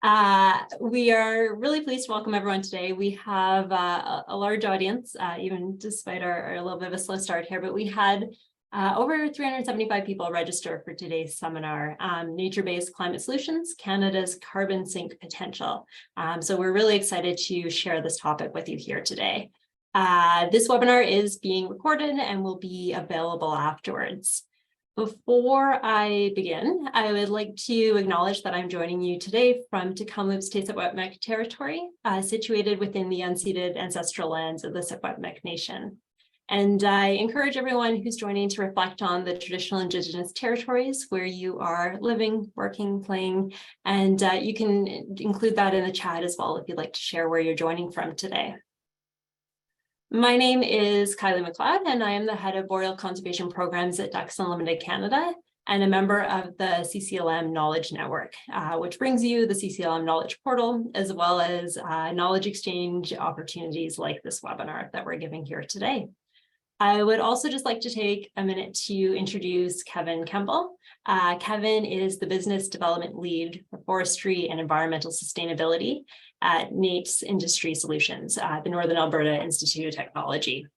We are really pleased to welcome everyone today. We have a large audience, even despite our little bit of a slow start here, but we had over 375 people register for today's seminar, Nature-Based Climate Solutions, Canada's Carbon Sink Potential. So we're really excited to share this topic with you here today. This webinar is being recorded and will be available afterwards. Before I begin, I would like to acknowledge that I'm joining you today from Tk'emlúp's Secwepemc territory, situated within the unceded ancestral lands of the Secwepemc Nation. And I encourage everyone who's joining to reflect on the traditional Indigenous territories where you are living, working, playing, and you can include that in the chat as well if you'd like to share where you're joining from today. My name is Kylie McLeod, and I am the head of Boreal Conservation Programs at Ducks Unlimited Canada and a member of the CCLM Knowledge Network, which brings you the CCLM Knowledge Portal, as well as knowledge exchange opportunities like this webinar that we're giving here today. I would also just like to take a minute to introduce Kevin Campbell. Kevin is the Business Development Lead for Forestry and Environmental Sustainability at NATE's Industry Solutions, the Northern Alberta Institute of Technology.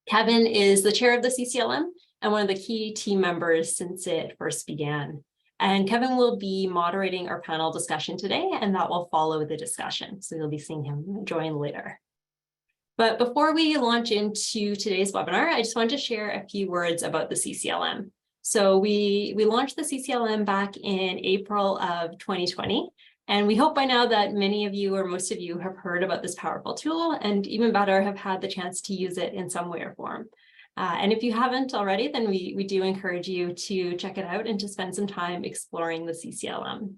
Kevin is the chair of the CCLM and one of the key team members since it first began. And Kevin will be moderating our panel discussion today, and that will follow the discussion. So you'll be seeing him join later. But before we launch into today's webinar, I just wanted to share a few words about the CCLM. So we launched the CCLM back in April of 2020, and we hope by now that many of you or most of you have heard about this powerful tool, and even better, have had the chance to use it in some way or form. And if you haven't already, then we do encourage you to check it out and to spend some time exploring the CCLM.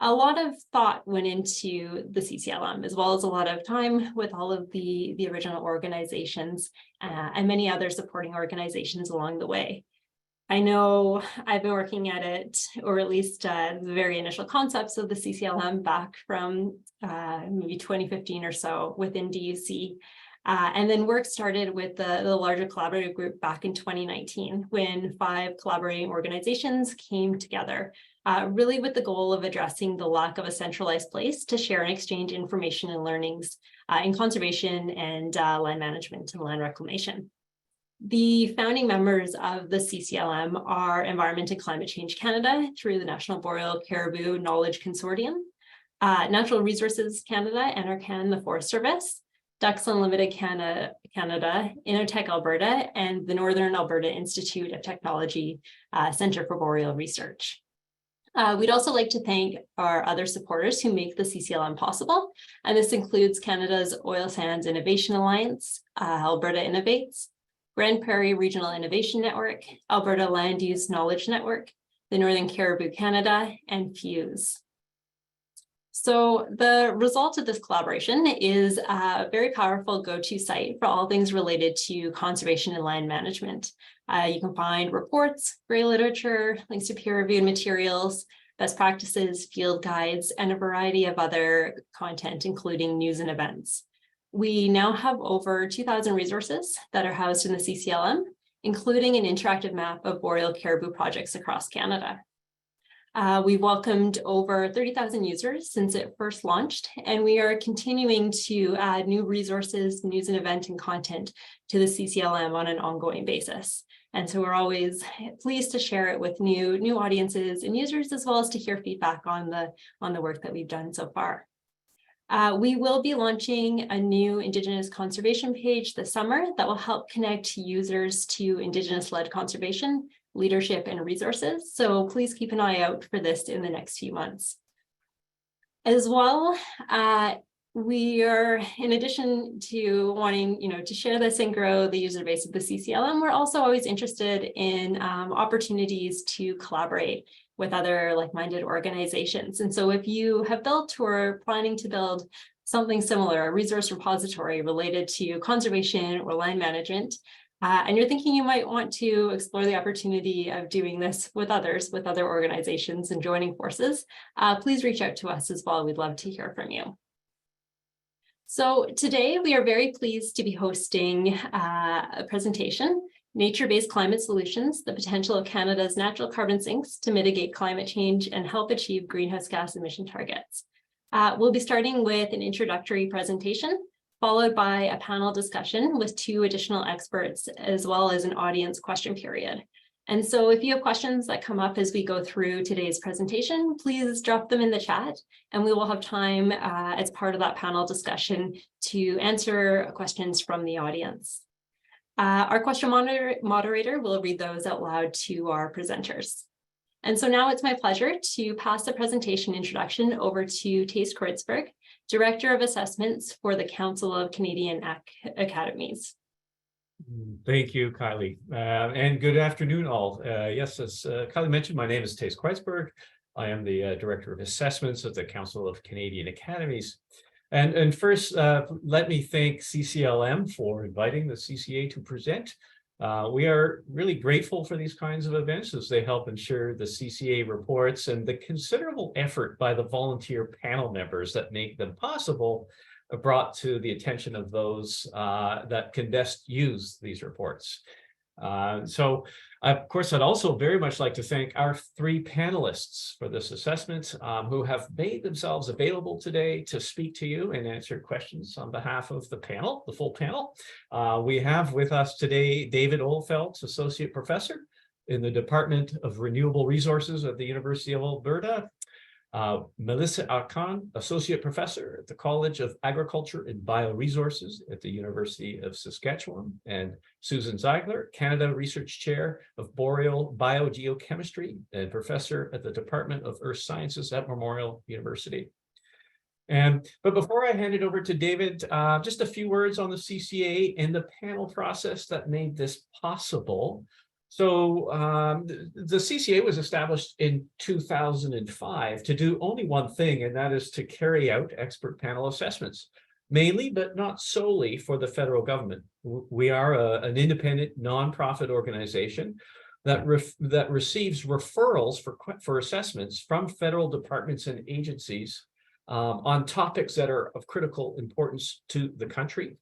A lot of thought went into the CCLM, as well as a lot of time with all of the original organizations and many other supporting organizations along the way. I know I've been working at it, or at least the very initial concepts of the CCLM back from maybe 2015 or so within DUC. And then work started with the larger collaborative group back in 2019, when 5 collaborating organizations came together, really with the goal of addressing the lack of a centralized place to share and exchange information and learnings in conservation and land management and land reclamation. The founding members of the CCLM are Environment and Climate Change Canada through the National Boreal Caribou Knowledge Consortium, Natural Resources Canada, NRCan, the Forest Service, Ducks Unlimited Canada, Innotech Alberta, and the Northern Alberta Institute of Technology Centre for Boreal Research. We'd also like to thank our other supporters who make the CCLM possible, and this includes Canada's Oil Sands Innovation Alliance, Alberta Innovates, Grand Prairie Regional Innovation Network, Alberta Land Use Knowledge Network, the Northern Caribou Canada, and Fuse. So the result of this collaboration is a very powerful go-to site for all things related to conservation and land management. You can find reports, gray literature, links to peer-reviewed materials, best practices, field guides, and a variety of other content, including news and events. We now have over 2,000 resources that are housed in the CCLM, including an interactive map of boreal caribou projects across Canada. We've welcomed over 30,000 users since it first launched, and we are continuing to add new resources, news and event and content to the CCLM on an ongoing basis. And so we're always pleased to share it with new audiences and users, as well as to hear feedback on the work that we've done so far. We will be launching a new Indigenous conservation page this summer that will help connect users to Indigenous-led conservation, leadership, and resources. So please keep an eye out for this in the next few months. As well, we are, in addition to wanting to share this and grow the user base of the CCLM, we're also always interested in opportunities to collaborate with other like-minded organizations. And so if you have built or are planning to build something similar, a resource repository related to conservation or land management, and you're thinking you might want to explore the opportunity of doing this with others, with other organizations and joining forces, please reach out to us as well. We'd love to hear from you. So today we are very pleased to be hosting a presentation, Nature-Based Climate Solutions, the Potential of Canada's Natural Carbon Sinks to Mitigate Climate Change and Help Achieve Greenhouse Gas Emission Targets. We'll be starting with an introductory presentation, followed by a panel discussion with 2 additional experts, as well as an audience question period. And so if you have questions that come up as we go through today's presentation, please drop them in the chat, and we will have time as part of that panel discussion to answer questions from the audience. Our question moderator will read those out loud to our presenters. And so now it's my pleasure to pass the presentation introduction over to Thijs Kreutzberg, Director of Assessments for the Council of Canadian Academies. Thank you, Kylie, and good afternoon, all. Yes, as Kylie mentioned, my name is Thijs Kreutzberg. I am the Director of Assessments at the Council of Canadian Academies. And first, let me thank CCLM for inviting the CCA to present. We are really grateful for these kinds of events as they help ensure the CCA reports and the considerable effort by the volunteer panel members that make them possible brought to the attention of those that can best use these reports. So, of course, I'd also very much like to thank our 3 panelists for this assessment who have made themselves available today to speak to you and answer questions on behalf of the panel, the full panel. We have with us today David Ohlfeldt, Associate Professor in the Department of Renewable Resources at the University of Alberta, Melissa Akan, Associate Professor at the College of Agriculture and Bioresources at the University of Saskatchewan, and Susan Ziegler, Canada Research Chair of Boreal Biogeochemistry and Professor at the Department of Earth Sciences at Memorial University. But before I hand it over to David, just a few words on the CCA and the panel process that made this possible. So the CCA was established in 2005 to do only one thing, and that is to carry out expert panel assessments, mainly but not solely for the federal government. We are an independent nonprofit organization that receives referrals for assessments from federal departments and agencies on topics that are of critical importance to the country.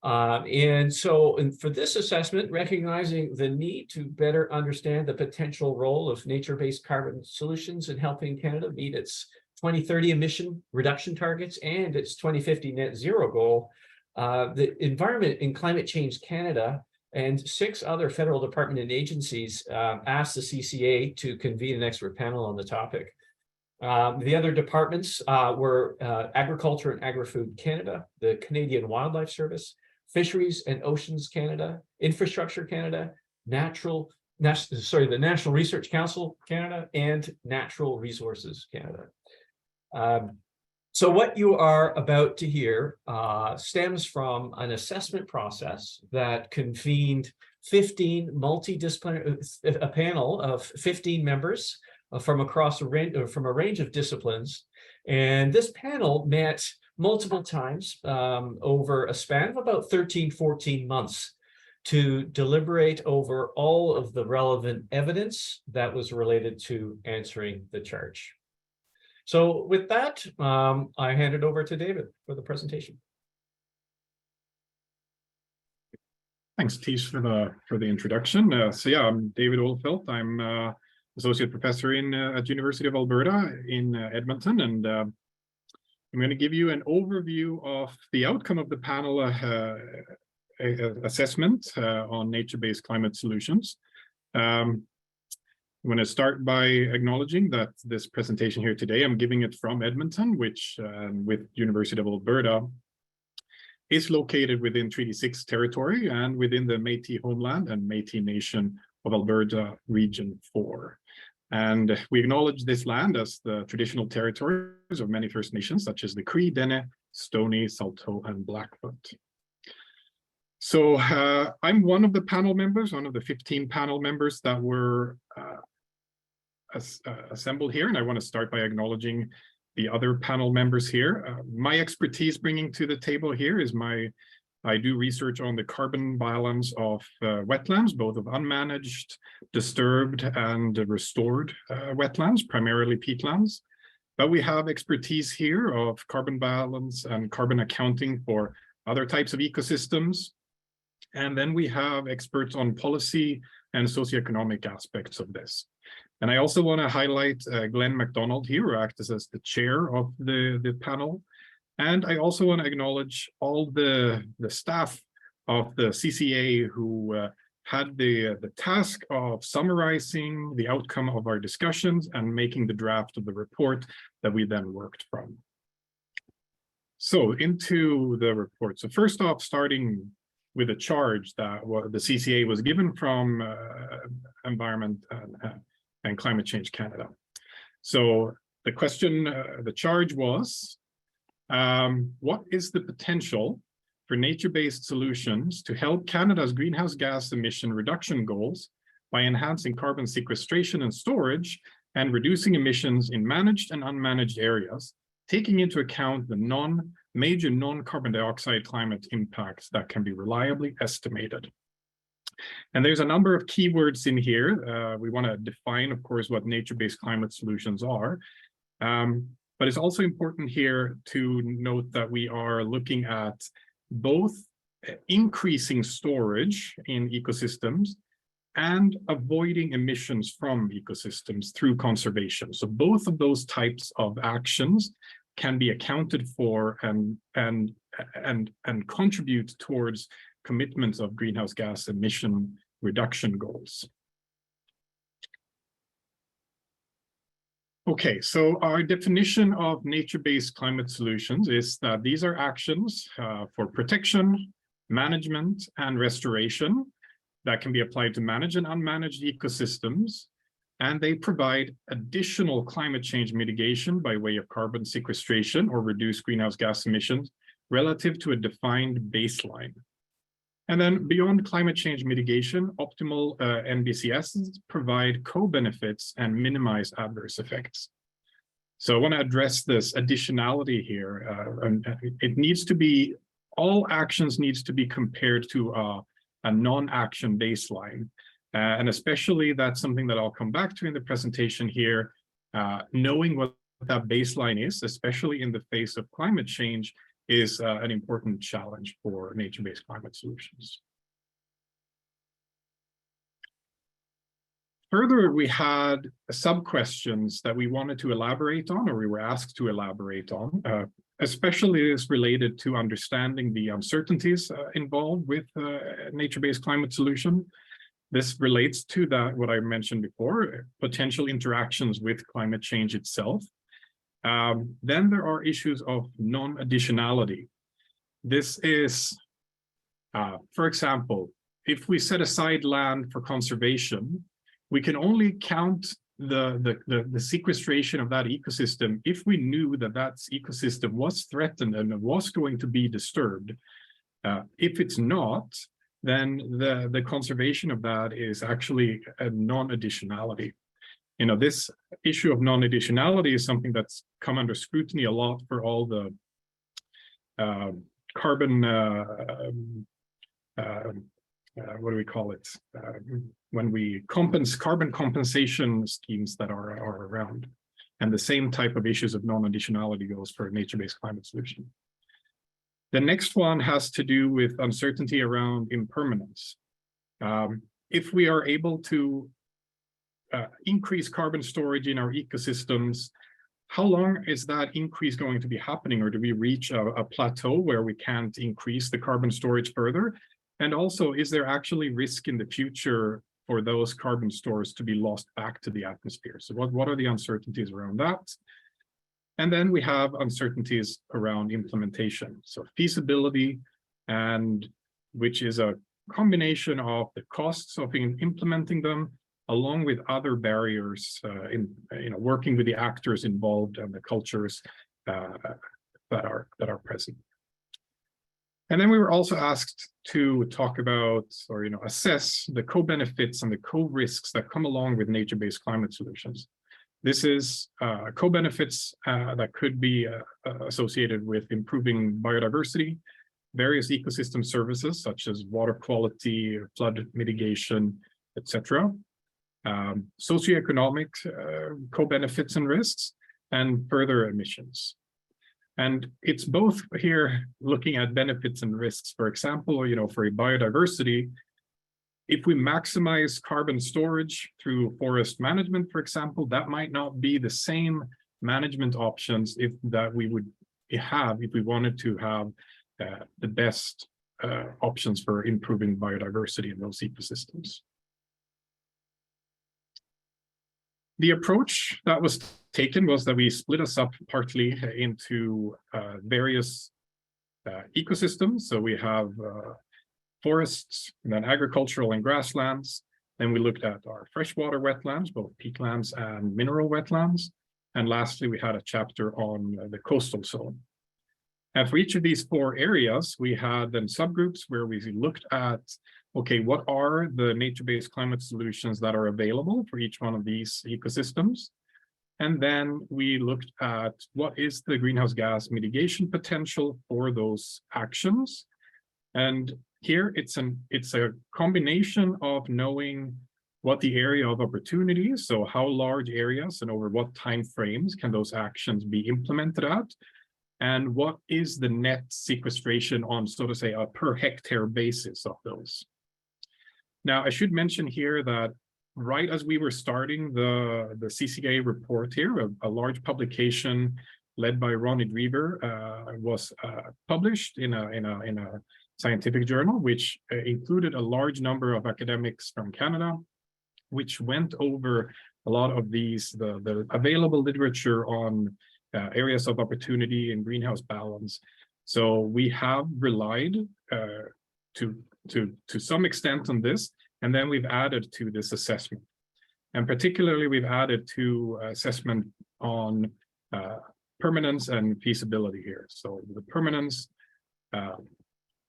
And for this assessment, recognizing the need to better understand the potential role of nature-based carbon solutions in helping Canada meet its 2030 emission reduction targets and its 2050 net zero goal, the Environment and Climate Change Canada and 6 other federal department and agencies asked the CCA to convene an expert panel on the topic. The other departments were Agriculture and Agri-Food Canada, the Canadian Wildlife Service, Fisheries and Oceans Canada, Infrastructure Canada, the National Research Council Canada, and Natural Resources Canada. So what you are about to hear stems from an assessment process that convened 15 a panel of 15 members from across a range of disciplines. And this panel met multiple times over a span of about 14 months to deliberate over all of the relevant evidence that was related to answering the charge. So with that, I hand it over to David for the presentation. Thanks, Thijs, for the introduction. So yeah, I'm David Ohlfeldt. I'm Associate Professor at University of Alberta in Edmonton, and I'm going to give you an overview of the outcome of the panel assessment on nature-based climate solutions. I'm going to start by acknowledging that this presentation here today, I'm giving it from Edmonton, which with University of Alberta is located within Treaty 6 territory and within the Métis homeland and Métis Nation of Alberta Region 4. And we acknowledge this land as the traditional territories of many First Nations, such as the Cree, Dene, Stoney, Saulteaux, and Blackfoot. So I'm one of the panel members, one of the 15 panel members that were assembled here. And I want to start by acknowledging the other panel members here. My expertise bringing to the table here is I do research on the carbon balance of wetlands, both of unmanaged, disturbed, and restored wetlands, primarily peatlands. But we have expertise here of carbon balance and carbon accounting for other types of ecosystems. And then we have experts on policy and socioeconomic aspects of this. And I also want to highlight Glenn MacDonald here, who acts as the chair of the panel. And I also want to acknowledge all the staff of the CCA who had the task of summarizing the outcome of our discussions and making the draft of the report that we then worked from. So into the report. So first off, starting with a charge that the CCA was given from Environment and Climate Change Canada. So the question, the charge was, what is the potential for nature-based solutions to help Canada's greenhouse gas emission reduction goals by enhancing carbon sequestration and storage and reducing emissions in managed and unmanaged areas, taking into account the major non-carbon dioxide climate impacts that can be reliably estimated? And there's a number of keywords in here. We want to define, of course, what nature-based climate solutions are. But it's also important here to note that we are looking at both increasing storage in ecosystems and avoiding emissions from ecosystems through conservation. So both of those types of actions can be accounted for and contribute towards commitments of greenhouse gas emission reduction goals. Okay, so our definition of nature-based climate solutions is that these are actions for protection, management, and restoration that can be applied to manage and unmanaged ecosystems, and they provide additional climate change mitigation by way of carbon sequestration or reduced greenhouse gas emissions relative to a defined baseline. And then beyond climate change mitigation, optimal NBCSs provide co-benefits and minimize adverse effects. So I want to address this additionality here. It needs to be, all actions needs to be compared to a non-action baseline. And especially that's something that I'll come back to in the presentation here, knowing what that baseline is, especially in the face of climate change, is an important challenge for nature-based climate solutions. Further, we had sub-questions that we wanted to elaborate on, or we were asked to elaborate on, especially as related to understanding the uncertainties involved with nature-based climate solution. This relates to that, what I mentioned before, potential interactions with climate change itself. Then there are issues of non-additionality. This is, for example, if we set aside land for conservation, we can only count the sequestration of that ecosystem if we knew that that ecosystem was threatened and was going to be disturbed. If it's not, then the conservation of that is actually a non-additionality. You know, this issue of non-additionality is something that's come under scrutiny a lot for all the carbon, what do we call it? When we carbon compensation schemes that are around. And the same type of issues of non-additionality goes for a nature-based climate solution. The next one has to do with uncertainty around impermanence. If we are able to increase carbon storage in our ecosystems, how long is that increase going to be happening, or do we reach a plateau where we can't increase the carbon storage further? And also, is there actually risk in the future for those carbon stores to be lost back to the atmosphere? So what are the uncertainties around that? And then we have uncertainties around implementation. So feasibility, and which is a combination of the costs of implementing them, along with other barriers in working with the actors involved and the cultures that are present. And then we were also asked to talk about, or assess the co-benefits and the co-risks that come along with nature-based climate solutions. This is co-benefits that could be associated with improving biodiversity, various ecosystem services such as water quality, flood mitigation, etc. Socioeconomic co-benefits and risks, and further emissions. And it's both here looking at benefits and risks. For example, for biodiversity, If we maximize carbon storage through forest management, for example, that might not be the same management options that we would have if we wanted to have the best options for improving biodiversity in those ecosystems. The approach that was taken was that we split us up partly into various ecosystems. So we have forests, and then agricultural and grasslands. Then we looked at our freshwater wetlands, both peatlands and mineral wetlands. And lastly, we had a chapter on the coastal zone. And for each of these 4 areas, we had then subgroups where we looked at, okay, what are the nature-based climate solutions that are available for each one of these ecosystems? And then we looked at what is the greenhouse gas mitigation potential for those actions. And here it's a combination of knowing what the area of opportunity is, so how large areas and over what time frames can those actions be implemented at, and what is the net sequestration on, so to say, a per hectare basis of those. Now, I should mention here that right as we were starting the CCA report here, a large publication led by Ronnie Drever was published in a scientific journal, which included a large number of academics from Canada, which went over a lot of the available literature on areas of opportunity and greenhouse balance. So we have relied to some extent on this, and then we've added to this assessment. And particularly, we've added to assessment on permanence and feasibility here. So the permanence,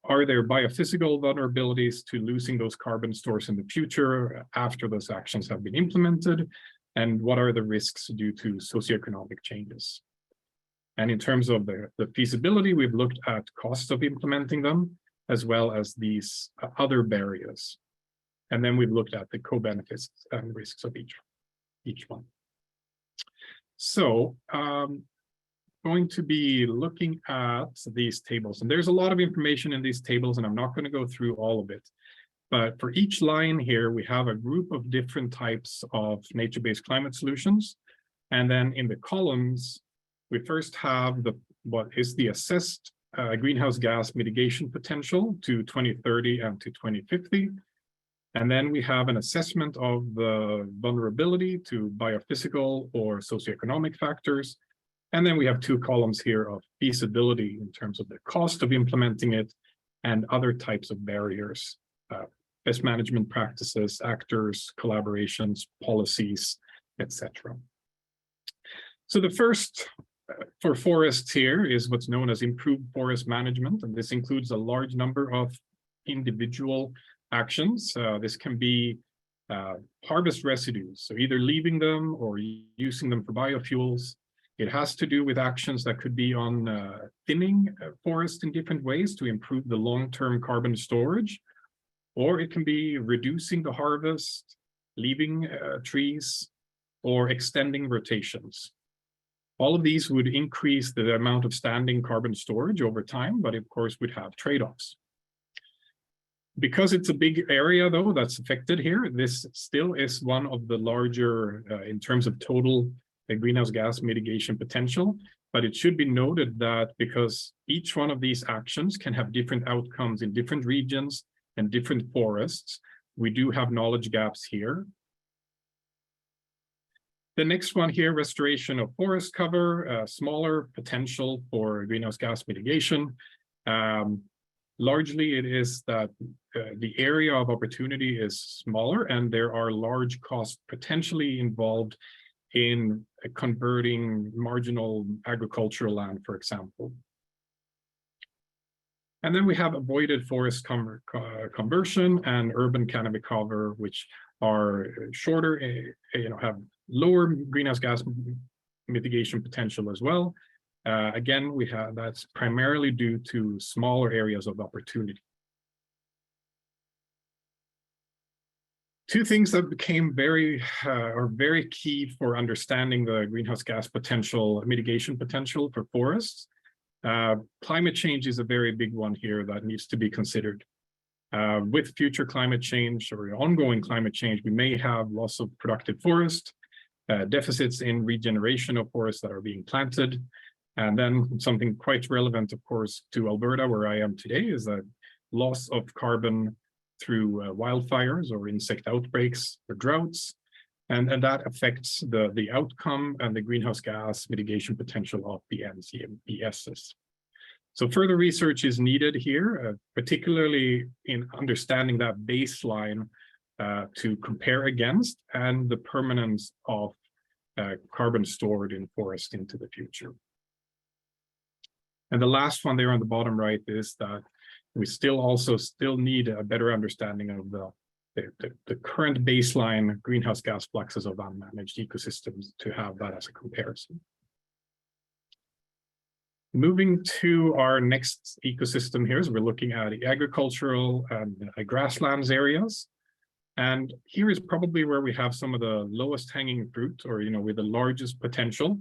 are there biophysical vulnerabilities to losing those carbon stores in the future after those actions have been implemented? And what are the risks due to socioeconomic changes? And in terms of the feasibility, we've looked at costs of implementing them, as well as these other barriers. And then we've looked at the co-benefits and risks of each one. So going to be looking at these tables, and there's a lot of information in these tables, and I'm not going to go through all of it. But for each line here, we have a group of different types of nature-based climate solutions. And then in the columns, we first have what is the assessed greenhouse gas mitigation potential to 2030 and to 2050. And then we have an assessment of the vulnerability to biophysical or socioeconomic factors. And then we have 2 columns here of feasibility in terms of the cost of implementing it and other types of barriers, best management practices, actors, collaborations, policies, etc. So the first for forests here is what's known as improved forest management. And this includes a large number of individual actions. This can be harvest residues, so either leaving them or using them for biofuels. It has to do with actions that could be on thinning forest in different ways to improve the long-term carbon storage, or it can be reducing the harvest, leaving trees, or extending rotations. All of these would increase the amount of standing carbon storage over time, but of course would have trade-offs. Because it's a big area, though, that's affected here, this still is one of the larger, in terms of total greenhouse gas mitigation potential. But it should be noted that because each one of these actions can have different outcomes in different regions and different forests, we do have knowledge gaps here. The next one here, restoration of forest cover, smaller potential for greenhouse gas mitigation. Largely, it is that the area of opportunity is smaller, and there are large costs potentially involved in converting marginal agricultural land, for example. And then we have avoided forest conversion and urban canopy cover, which are shorter, have lower greenhouse gas mitigation potential as well. Again, that's primarily due to smaller areas of opportunity. 2 things that became very key for understanding the greenhouse gas potential, mitigation potential for forests. Climate change is a very big one here that needs to be considered. With future climate change or ongoing climate change, we may have loss of productive forest, deficits in regeneration of forests that are being planted. And then something quite relevant, of course, to Alberta, where I am today, is that loss of carbon through wildfires or insect outbreaks or droughts. And that affects the outcome and the greenhouse gas mitigation potential of the NBCSs. So further research is needed here, particularly in understanding that baseline to compare against and the permanence of carbon stored in forest into the future. And the last one there on the bottom right is that we still need a better understanding of the current baseline greenhouse gas fluxes of unmanaged ecosystems to have that as a comparison. Moving to our next ecosystem here, we're looking at agricultural and grasslands areas. And here is probably where we have some of the lowest hanging fruit, or with the largest potential.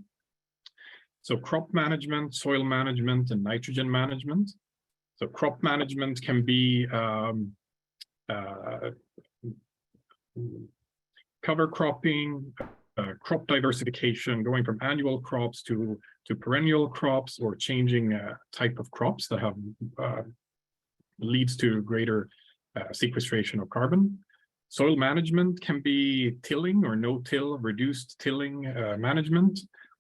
So crop management, soil management, and nitrogen management. So crop management can be cover cropping, crop diversification, going from annual crops to perennial crops, or changing type of crops that have leads to greater sequestration of carbon. Soil management can be tilling or no-till, reduced tilling management,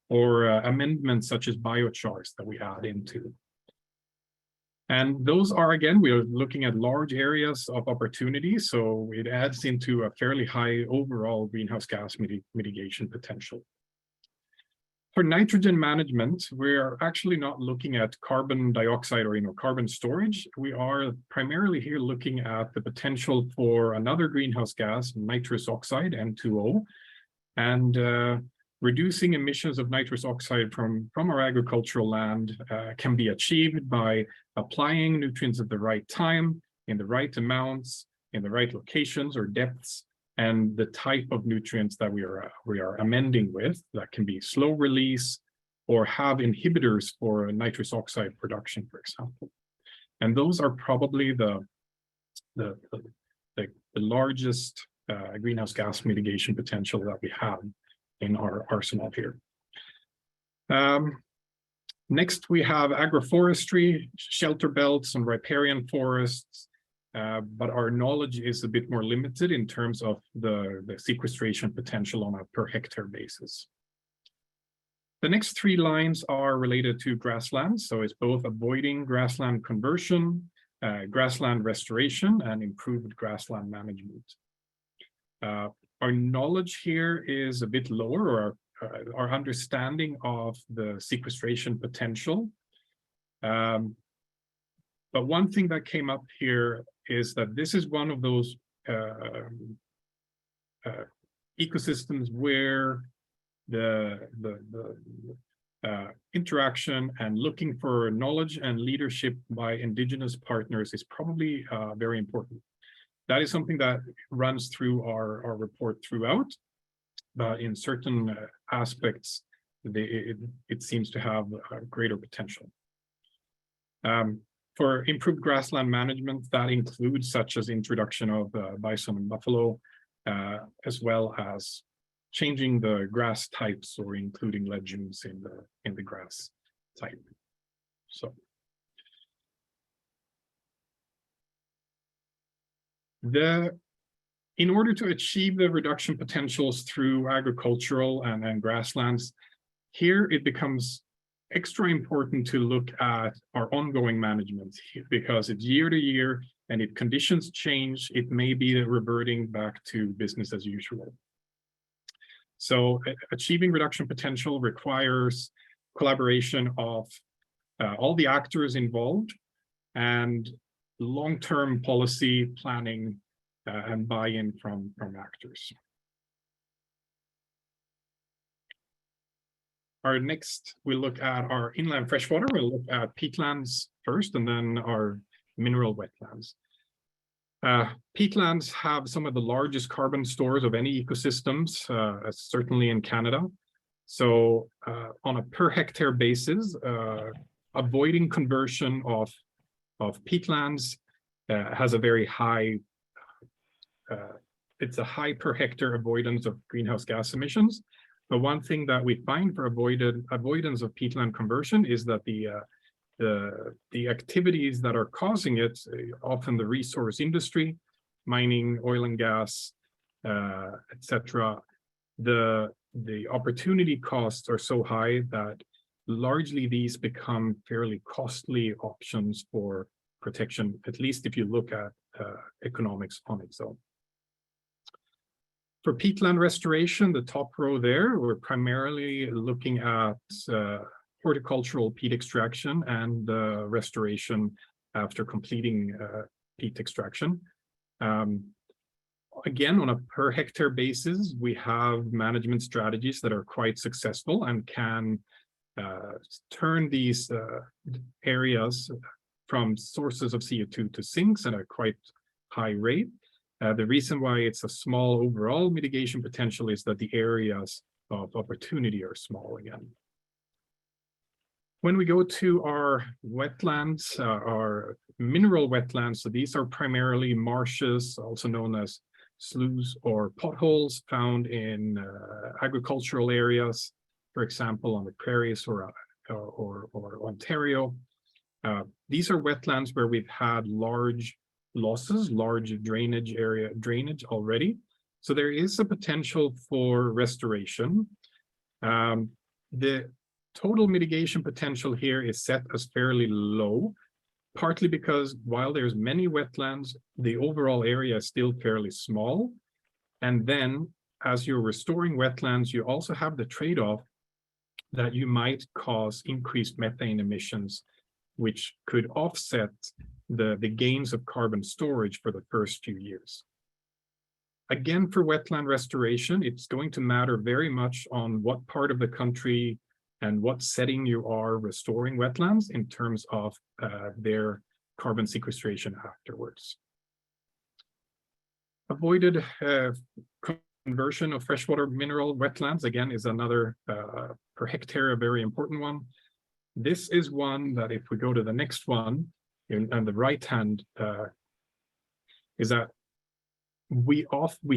or amendments such as biochars that we add into. And those are, again, we are looking at large areas of opportunity, so it adds into a fairly high overall greenhouse gas mitigation potential. For nitrogen management, we're actually not looking at carbon dioxide or carbon storage. We are primarily here looking at the potential for another greenhouse gas, nitrous oxide, N2O, and reducing emissions of nitrous oxide from our agricultural land can be achieved by applying nutrients at the right time, in the right amounts, in the right locations or depths, and the type of nutrients that we are amending with that can be slow release or have inhibitors for nitrous oxide production, for example. And those are probably the largest greenhouse gas mitigation potential that we have in our arsenal here. Next, we have agroforestry, shelter belts, and riparian forests, but our knowledge is a bit more limited in terms of the sequestration potential on a per hectare basis. The next three lines are related to grasslands, so it's both avoiding grassland conversion, grassland restoration, and improved grassland management. Our knowledge here is a bit lower, or our understanding of the sequestration potential. But one thing that came up here is that this is one of those ecosystems where the interaction and looking for knowledge and leadership by Indigenous partners is probably very important. That is something that runs through our report throughout, but in certain aspects, it seems to have a greater potential. For improved grassland management, that includes such as introduction of bison and buffalo, as well as changing the grass types or including legumes in the grass type. So. In order to achieve the reduction potentials through agricultural and grasslands, here it becomes extra important to look at our ongoing management, because it's year to year, and if conditions change, it may be reverting back to business as usual. So achieving reduction potential requires collaboration of all the actors involved, and long-term policy planning and buy-in from actors. Our next, we'll look at our inland freshwater. We'll look at peatlands first, and then our mineral wetlands. Peatlands have some of the largest carbon stores of any ecosystems, certainly in Canada. So on a per hectare basis, avoiding conversion of peatlands has a very high, it's a high per hectare avoidance of greenhouse gas emissions. But one thing that we find for avoidance of peatland conversion is that the activities that are causing it, often the resource industry, mining, oil and gas, etc., the opportunity costs are so high that largely these become fairly costly options for protection, at least if you look at economics on its own. For peatland restoration, the top row there, we're primarily looking at horticultural peat extraction and restoration after completing peat extraction. Again, on a per hectare basis, we have management strategies that are quite successful and can turn these areas from sources of CO2 to sinks at a quite high rate. The reason why it's a small overall mitigation potential is that the areas of opportunity are small again. When we go to our wetlands, our mineral wetlands, so these are primarily marshes, also known as sloughs or potholes found in agricultural areas, for example, on the prairies or Ontario. These are wetlands where we've had large losses, large drainage already. So there is a potential for restoration. The total mitigation potential here is set as fairly low, partly because while there's many wetlands, the overall area is still fairly small. And then as you're restoring wetlands, you also have the trade-off that you might cause increased methane emissions, which could offset the gains of carbon storage for the first few years. Again, for wetland restoration, it's going to matter very much on what part of the country and what setting you are restoring wetlands in terms of their carbon sequestration afterwards. Avoided conversion of freshwater mineral wetlands, again, is another per hectare, a very important one. This is one that if we go to the next one, on the right hand, is that we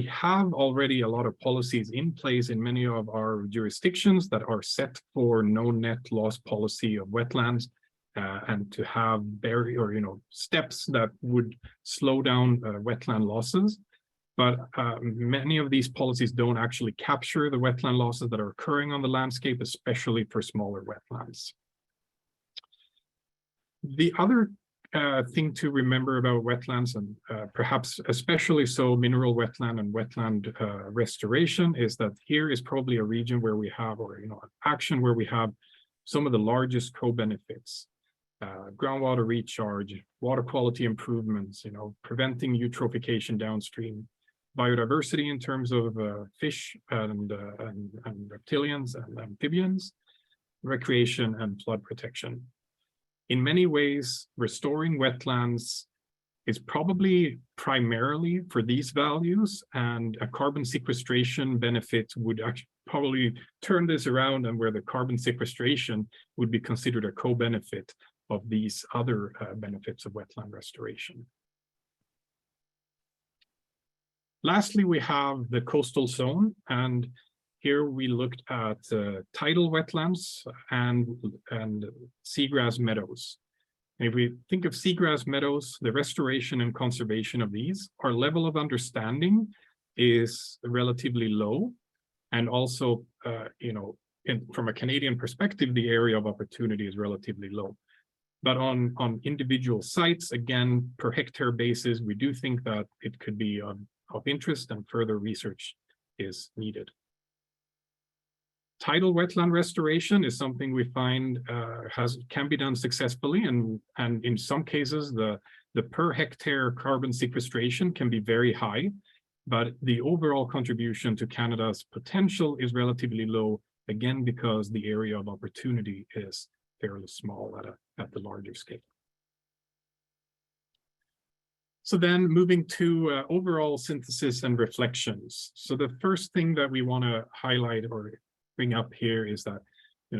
have already a lot of policies in place in many of our jurisdictions that are set for no net loss policy of wetlands, and to have steps that would slow down wetland losses. But many of these policies don't actually capture the wetland losses that are occurring on the landscape, especially for smaller wetlands. The other thing to remember about wetlands, and perhaps especially so mineral wetland and wetland restoration, is that here is probably a region where we have, or an action where we have some of the largest co-benefits. Groundwater recharge, water quality improvements, preventing eutrophication downstream, biodiversity in terms of fish and reptilians and amphibians, recreation and flood protection. In many ways, restoring wetlands is probably primarily for these values, and a carbon sequestration benefit would actually probably turn this around, and where the carbon sequestration would be considered a co-benefit of these other benefits of wetland restoration. Lastly, we have the coastal zone, and here we looked at tidal wetlands and seagrass meadows. And if we think of seagrass meadows, the restoration and conservation of these, our level of understanding is relatively low. And also, from a Canadian perspective, the area of opportunity is relatively low. But on individual sites, again, per hectare basis, we do think that it could be of interest, and further research is needed. Tidal wetland restoration is something we find can be done successfully, and in some cases the per hectare carbon sequestration can be very high, but the overall contribution to Canada's potential is relatively low, again because the area of opportunity is fairly small at the larger scale. So then moving to overall synthesis and reflections. So the first thing that we want to highlight or bring up here is that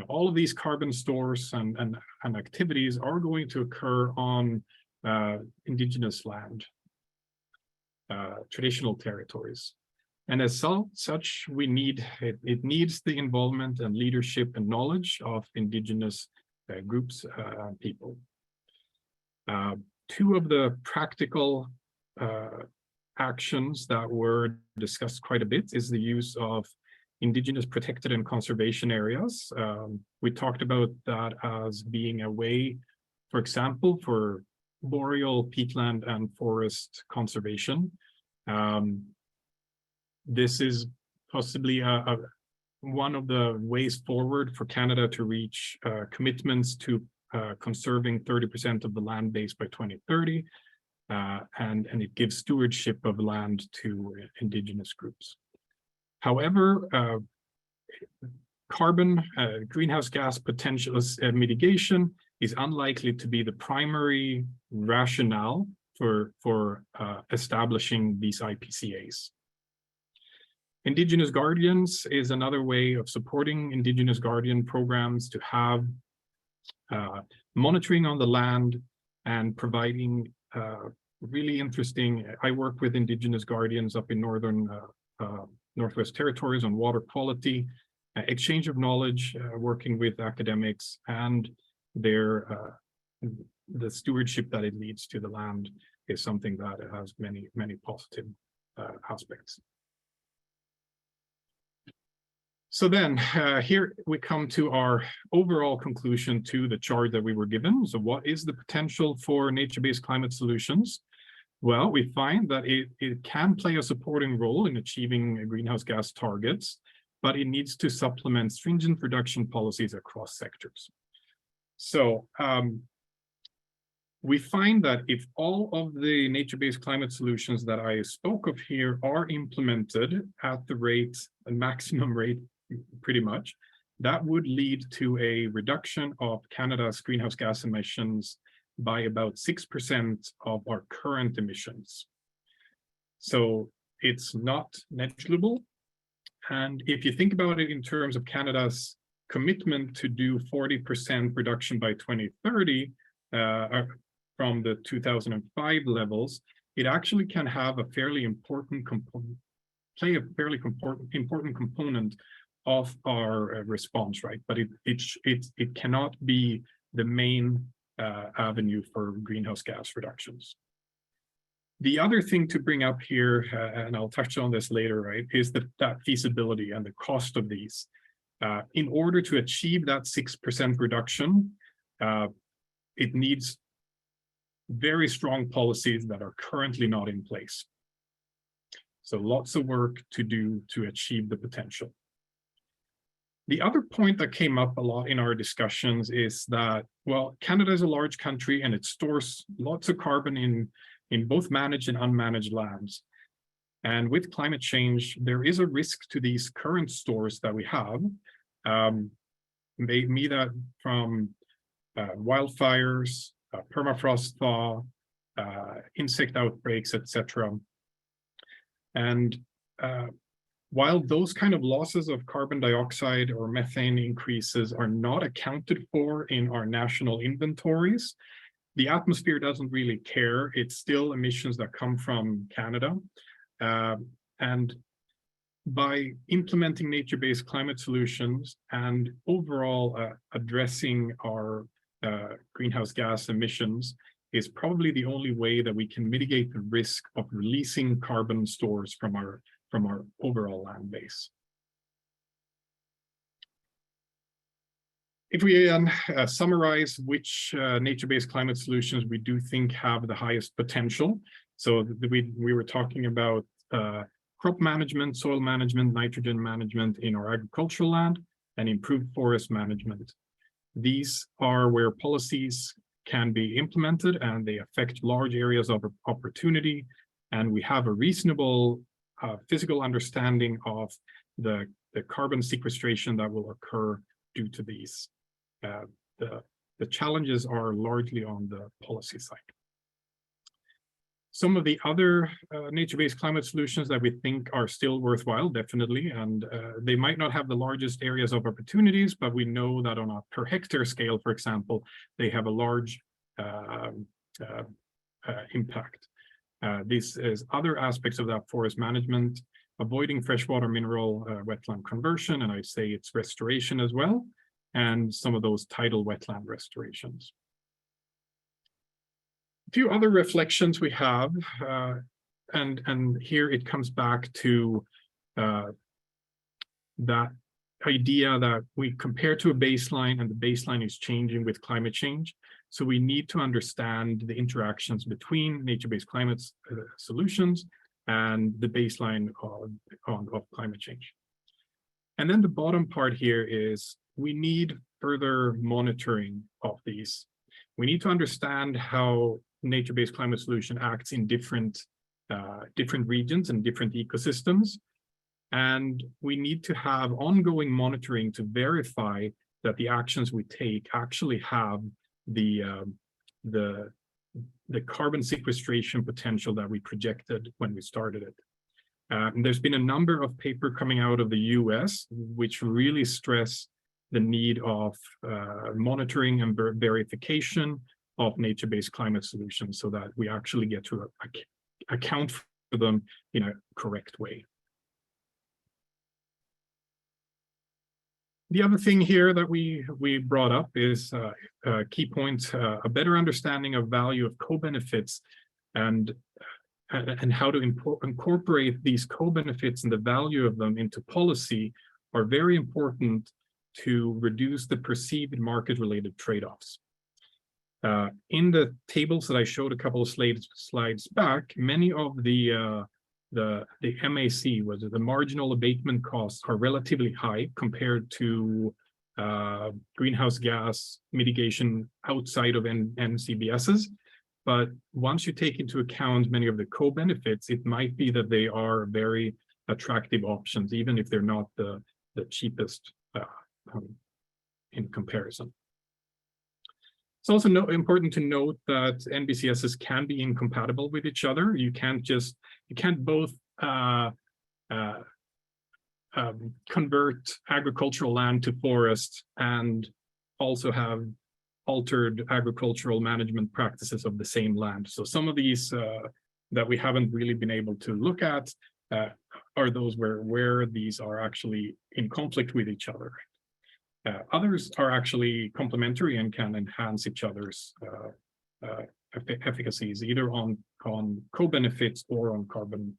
all of these carbon stores and activities are going to occur on Indigenous land, traditional territories. And as such, we need, it needs the involvement and leadership and knowledge of Indigenous groups, people. Two of the practical actions that were discussed quite a bit is the use of Indigenous protected and conservation areas. We talked about that as being a way, for example, for boreal peatland and forest conservation. This is possibly one of the ways forward for Canada to reach commitments to conserving 30% of the land base by 2030, and it gives stewardship of land to Indigenous groups. However, carbon greenhouse gas potential mitigation is unlikely to be the primary rationale for establishing these IPCAs. Indigenous Guardians is another way of supporting Indigenous Guardian programs to have monitoring on the land and providing really interesting. I work with Indigenous Guardians up in northern Northwest Territories on water quality, exchange of knowledge, working with academics, and their the stewardship that it leads to the land is something that has many positive aspects. So then here we come to our overall conclusion to the chart that we were given. So what is the potential for nature-based climate solutions? Well, we find that it can play a supporting role in achieving greenhouse gas targets, but it needs to supplement stringent reduction policies across sectors. So we find that if all of the nature-based climate solutions that I spoke of here are implemented at the rate, a maximum rate, pretty much, that would lead to a reduction of Canada's greenhouse gas emissions by about 6% of our current emissions. So it's not negligible. And if you think about it in terms of Canada's commitment to do 40% reduction by 2030 from the 2005 levels, it actually can have a fairly important component, play a fairly important component of our response, right? But it cannot be the main avenue for greenhouse gas reductions. The other thing to bring up here, and I'll touch on this later, right, is that feasibility and the cost of these. In order to achieve that 6% reduction, it needs very strong policies that are currently not in place. So lots of work to do to achieve the potential. The other point that came up a lot in our discussions is that, well, Canada is a large country and it stores lots of carbon in both managed and unmanaged lands. And with climate change, there is a risk to these current stores that we have, be that from wildfires, permafrost thaw, insect outbreaks, etc. And while those kind of losses of carbon dioxide or methane increases are not accounted for in our national inventories, the atmosphere doesn't really care. It's still emissions that come from Canada. And by implementing nature-based climate solutions and overall addressing our greenhouse gas emissions is probably the only way that we can mitigate the risk of releasing carbon stores from our overall land base. If we summarize which nature-based climate solutions we do think have the highest potential, so we were talking about crop management, soil management, nitrogen management in our agricultural land, and improved forest management. These are where policies can be implemented and they affect large areas of opportunity, and we have a reasonable physical understanding of the carbon sequestration that will occur due to these. The challenges are largely on the policy side. Some of the other nature-based climate solutions that we think are still worthwhile, definitely, and they might not have the largest areas of opportunities, but we know that on a per hectare scale, for example, they have a large impact. This is other aspects of that forest management, avoiding freshwater mineral wetland conversion, and I'd say it's restoration as well, and some of those tidal wetland restorations. A few other reflections we have, and here it comes back to that idea that we compare to a baseline, and the baseline is changing with climate change. So we need to understand the interactions between nature-based climate solutions and the baseline of climate change. And then the bottom part here is we need further monitoring of these. We need to understand how nature-based climate solution acts in different regions and different ecosystems. And we need to have ongoing monitoring to verify that the actions we take actually have the carbon sequestration potential that we projected when we started it. There's been a number of papers coming out of the US which really stress the need of monitoring and verification of nature-based climate solutions so that we actually get to account for them in a correct way. The other thing here that we brought up is a key point, a better understanding of value of co-benefits and how to incorporate these co-benefits and the value of them into policy are very important to reduce the perceived market-related trade-offs. In the tables that I showed a couple of slides back, many of the MAC, was the marginal abatement costs, are relatively high compared to greenhouse gas mitigation outside of NCBSs. But once you take into account many of the co-benefits, it might be that they are very attractive options, even if they're not the cheapest in comparison. It's also important to note that NBCSs can be incompatible with each other. You can't both convert agricultural land to forest and also have altered agricultural management practices of the same land. So some of these that we haven't really been able to look at are those where these are actually in conflict with each other. Others are actually complementary and can enhance each other's efficacies, either on co-benefits or on carbon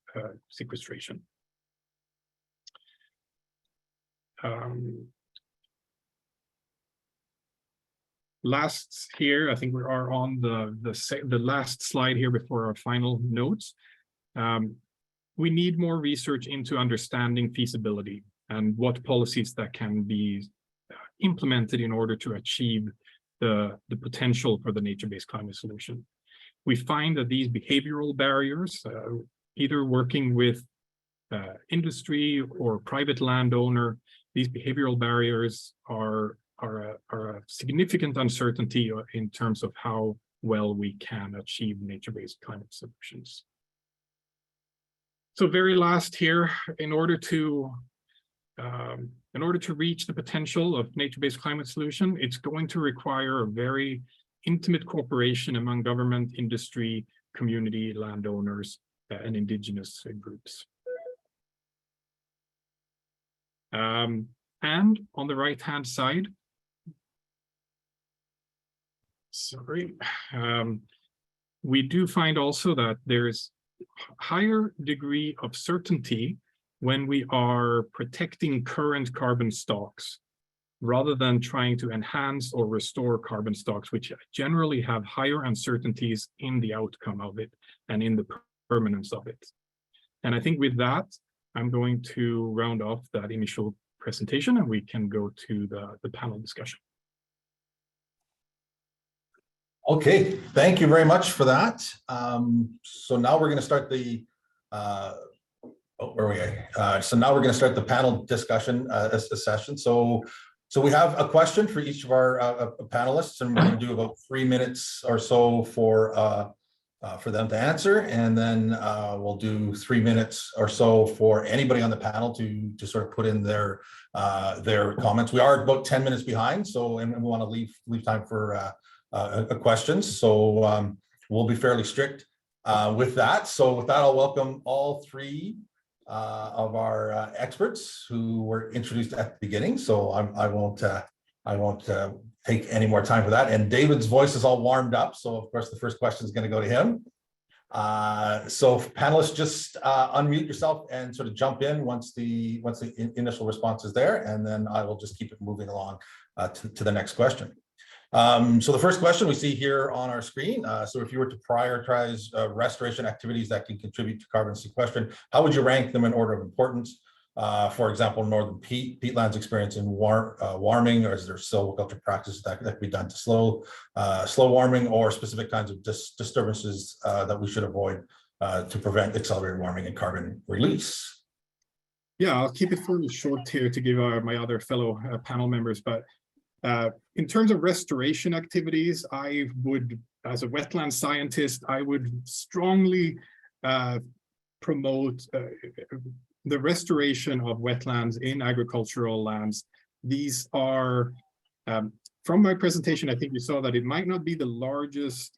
sequestration. Last here, I think we are on the last slide here before our final notes. We need more research into understanding feasibility and what policies that can be implemented in order to achieve the potential for the nature-based climate solution. We find that these behavioral barriers, either working with industry or private landowner, these behavioral barriers are a significant uncertainty in terms of how well we can achieve nature-based climate solutions. So very last here, in order to reach the potential of nature-based climate solution, it's going to require a very intimate cooperation among government, industry, community, landowners, and indigenous groups. And on the right-hand side, we do find also that there's higher degree of certainty when we are protecting current carbon stocks rather than trying to enhance or restore carbon stocks, which generally have higher uncertainties in the outcome of it and in the permanence of it. And I think with that, I'm going to round off that initial presentation and we can go to the panel discussion. Okay, thank you very much for that. So now we're going to start the so now we're going to start the panel discussion session. So we have a question for each of our panelists, and we're going to do about 3 minutes or so for them to answer, and then we'll do 3 minutes or so for anybody on the panel to sort of put in their comments. We are about 10 minutes behind, so and we want to leave time for questions. So we'll be fairly strict with that. So with that, I'll welcome all three of our experts who were introduced at the beginning. So I won't take any more time for that. And David's voice is all warmed up. So of course, the first question is going to go to him. So panelists, just unmute yourself and sort of jump in once the initial response is there, and then I will just keep it moving along to the next question. So the first question we see here on our screen, so if you were to prioritize restoration activities that can contribute to carbon sequestration, how would you rank them in order of importance? For example, northern peatlands experiencing warming, or is there silviculture practices that can be done to slow warming, or specific kinds of disturbances that we should avoid to prevent accelerated warming and carbon release? Yeah, I'll keep it fairly short here to give my other fellow panel members, but in terms of restoration activities, I would, as a wetland scientist, I would strongly promote the restoration of wetlands in agricultural lands. These are, from my presentation, I think you saw that it might not be the largest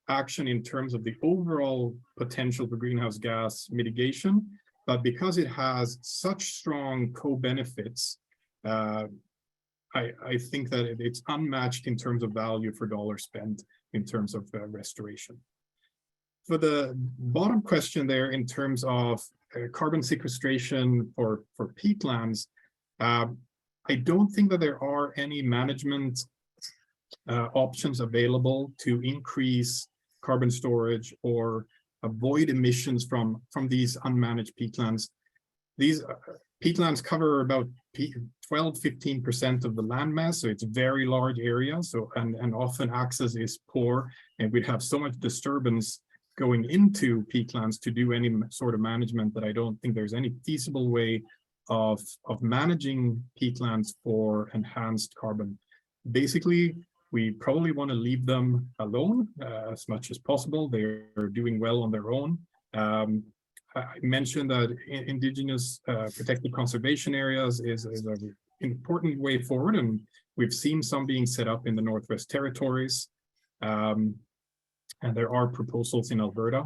action in terms of the overall potential for greenhouse gas mitigation, but because it has such strong co-benefits, I think that it's unmatched in terms of value for dollar spent in terms of restoration. For the bottom question there, in terms of carbon sequestration for peatlands, I don't think that there are any management options available to increase carbon storage or avoid emissions from these unmanaged peatlands. These peatlands cover about 12–15% of the landmass, so it's a very large area. So and often access is poor, and we'd have so much disturbance going into peatlands to do any sort of management that I don't think there's any feasible way of managing peatlands for enhanced carbon. Basically, we probably want to leave them alone as much as possible. They're doing well on their own. I mentioned that Indigenous protected conservation areas is an important way forward, and we've seen some being set up in the Northwest Territories, and there are proposals in Alberta.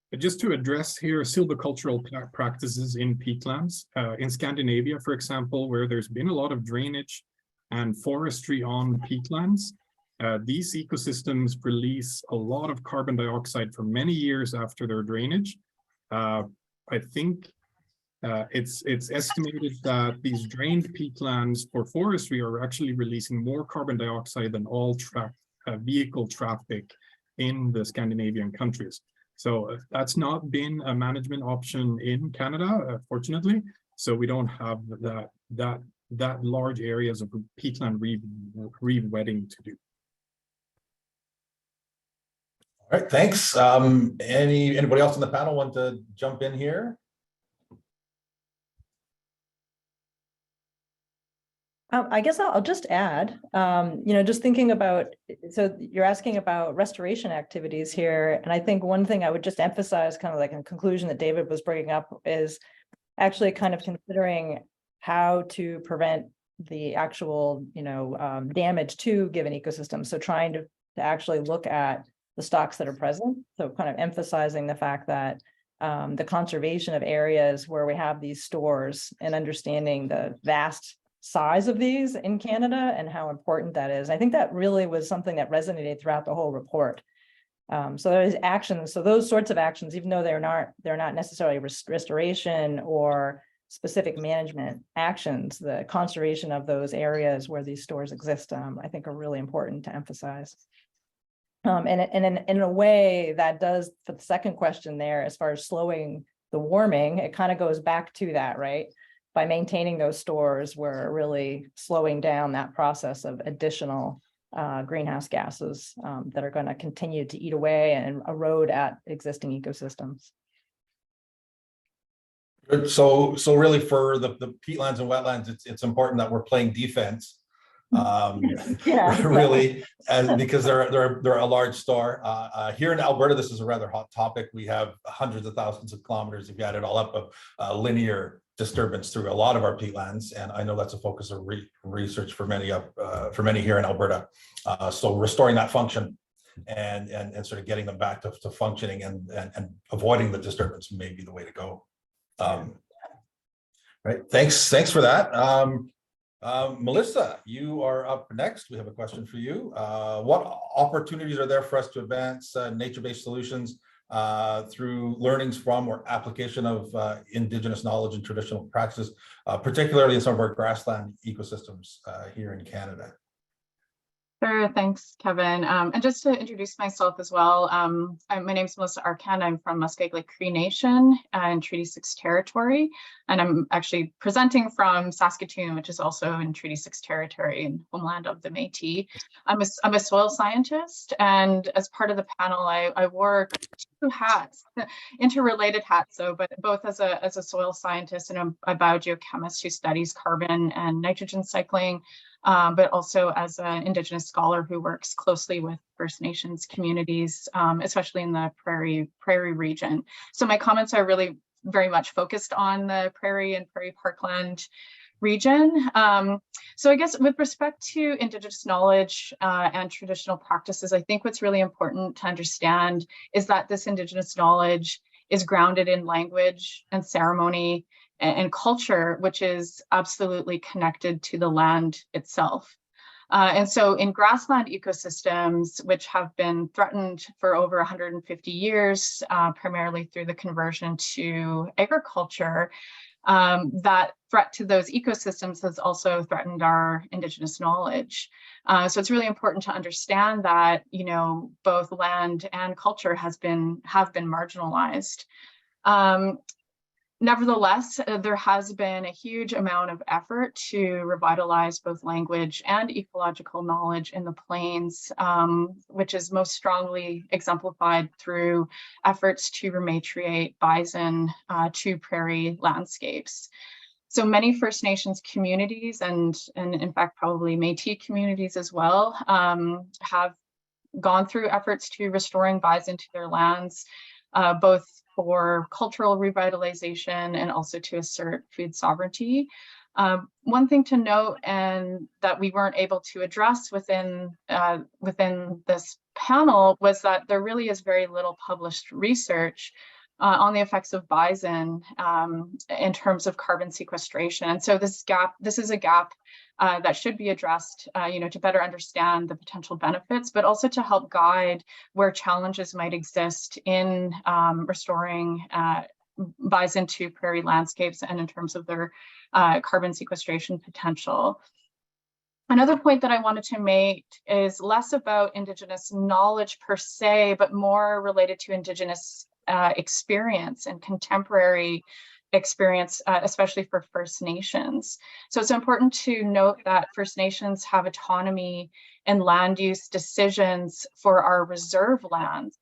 But just to address here silvicultural practices in peatlands, in Scandinavia, for example, where there's been a lot of drainage and forestry on peatlands, these ecosystems release a lot of carbon dioxide for many years after their drainage. I think it's estimated that these drained peatlands for forestry are actually releasing more carbon dioxide than all vehicle traffic in the Scandinavian countries. So that's not been a management option in Canada, fortunately. So we don't have that large areas of peatland re-wetting to do. All right, thanks. Anybody else on the panel want to jump in here? I guess I'll just add, just thinking about, so you're asking about restoration activities here. And I think one thing I would just emphasize, kind of like in conclusion that David was bringing up, is actually kind of considering how to prevent the actual, damage to given ecosystems. So trying to actually look at the stocks that are present. So kind of emphasizing the fact that the conservation of areas where we have these stores and understanding the vast size of these in Canada and how important that is. I think that really was something that resonated throughout the whole report. So there's actions. So those sorts of actions, even though they're not necessarily restoration or specific management actions, the conservation of those areas where these stores exist, I think are really important to emphasize. And in a way that does, for the second question there, as far as slowing the warming, it kind of goes back to that, right? By maintaining those stores, we're really slowing down that process of additional greenhouse gases that are going to continue to eat away and erode at existing ecosystems. Good. So really for the peatlands and wetlands, it's important that we're playing defense. Really, because they're a large store. Here in Alberta, this is a rather hot topic. We have hundreds of thousands of kilometers, if you add it all up, of linear disturbance through a lot of our peatlands, and I know that's a focus of research for many here in Alberta. So restoring that function and sort of getting them back to functioning and avoiding the disturbance may be the way to go. Right. Thanks for that. Melissa, you are up next. We have a question for you. What opportunities are there for us to advance nature-based solutions through learnings from or application of Indigenous knowledge and traditional practices, particularly in some of our grassland ecosystems here in Canada? Sure, thanks, Kevin. And just to introduce myself as well, my name is Melissa Arcand. I'm from Muskeg Cree Nation in Treaty 6 territory, and I'm actually presenting from Saskatoon, which is also in Treaty 6 territory and homeland of the Métis. I'm a soil scientist, and as part of the panel, I wore two hats, interrelated hats. So, but both as a soil scientist and a biogeochemist who studies carbon and nitrogen cycling. But also as an Indigenous scholar who works closely with First Nations communities, especially in the prairie region. So my comments are really very much focused on the prairie and prairie parkland region. So I guess with respect to Indigenous knowledge and traditional practices, I think what's really important to understand is that this Indigenous knowledge is grounded in language and ceremony and culture, which is absolutely connected to the land itself. And so in grassland ecosystems, which have been threatened for over 150 years, primarily through the conversion to agriculture, that threat to those ecosystems has also threatened our Indigenous knowledge. So it's really important to understand that, you know, both land and culture have been marginalized. Nevertheless, there has been a huge amount of effort to revitalize both language and ecological knowledge in the plains, which is most strongly exemplified through efforts to rematriate bison to prairie landscapes. So many First Nations communities and in fact, probably Métis communities as well, have gone through efforts to restoring bison to their lands, both for cultural revitalization and also to assert food sovereignty. One thing to note, and that we weren't able to address within this panel, was that there really is very little published research on the effects of bison in terms of carbon sequestration. And so this is a gap that should be addressed, you know, to better understand the potential benefits, but also to help guide where challenges might exist in restoring bison to prairie landscapes and in terms of their carbon sequestration potential. Another point that I wanted to make is less about Indigenous knowledge per se, but more related to Indigenous experience and contemporary experience, especially for First Nations. So it's important to note that First Nations have autonomy in land use decisions for our reserve lands,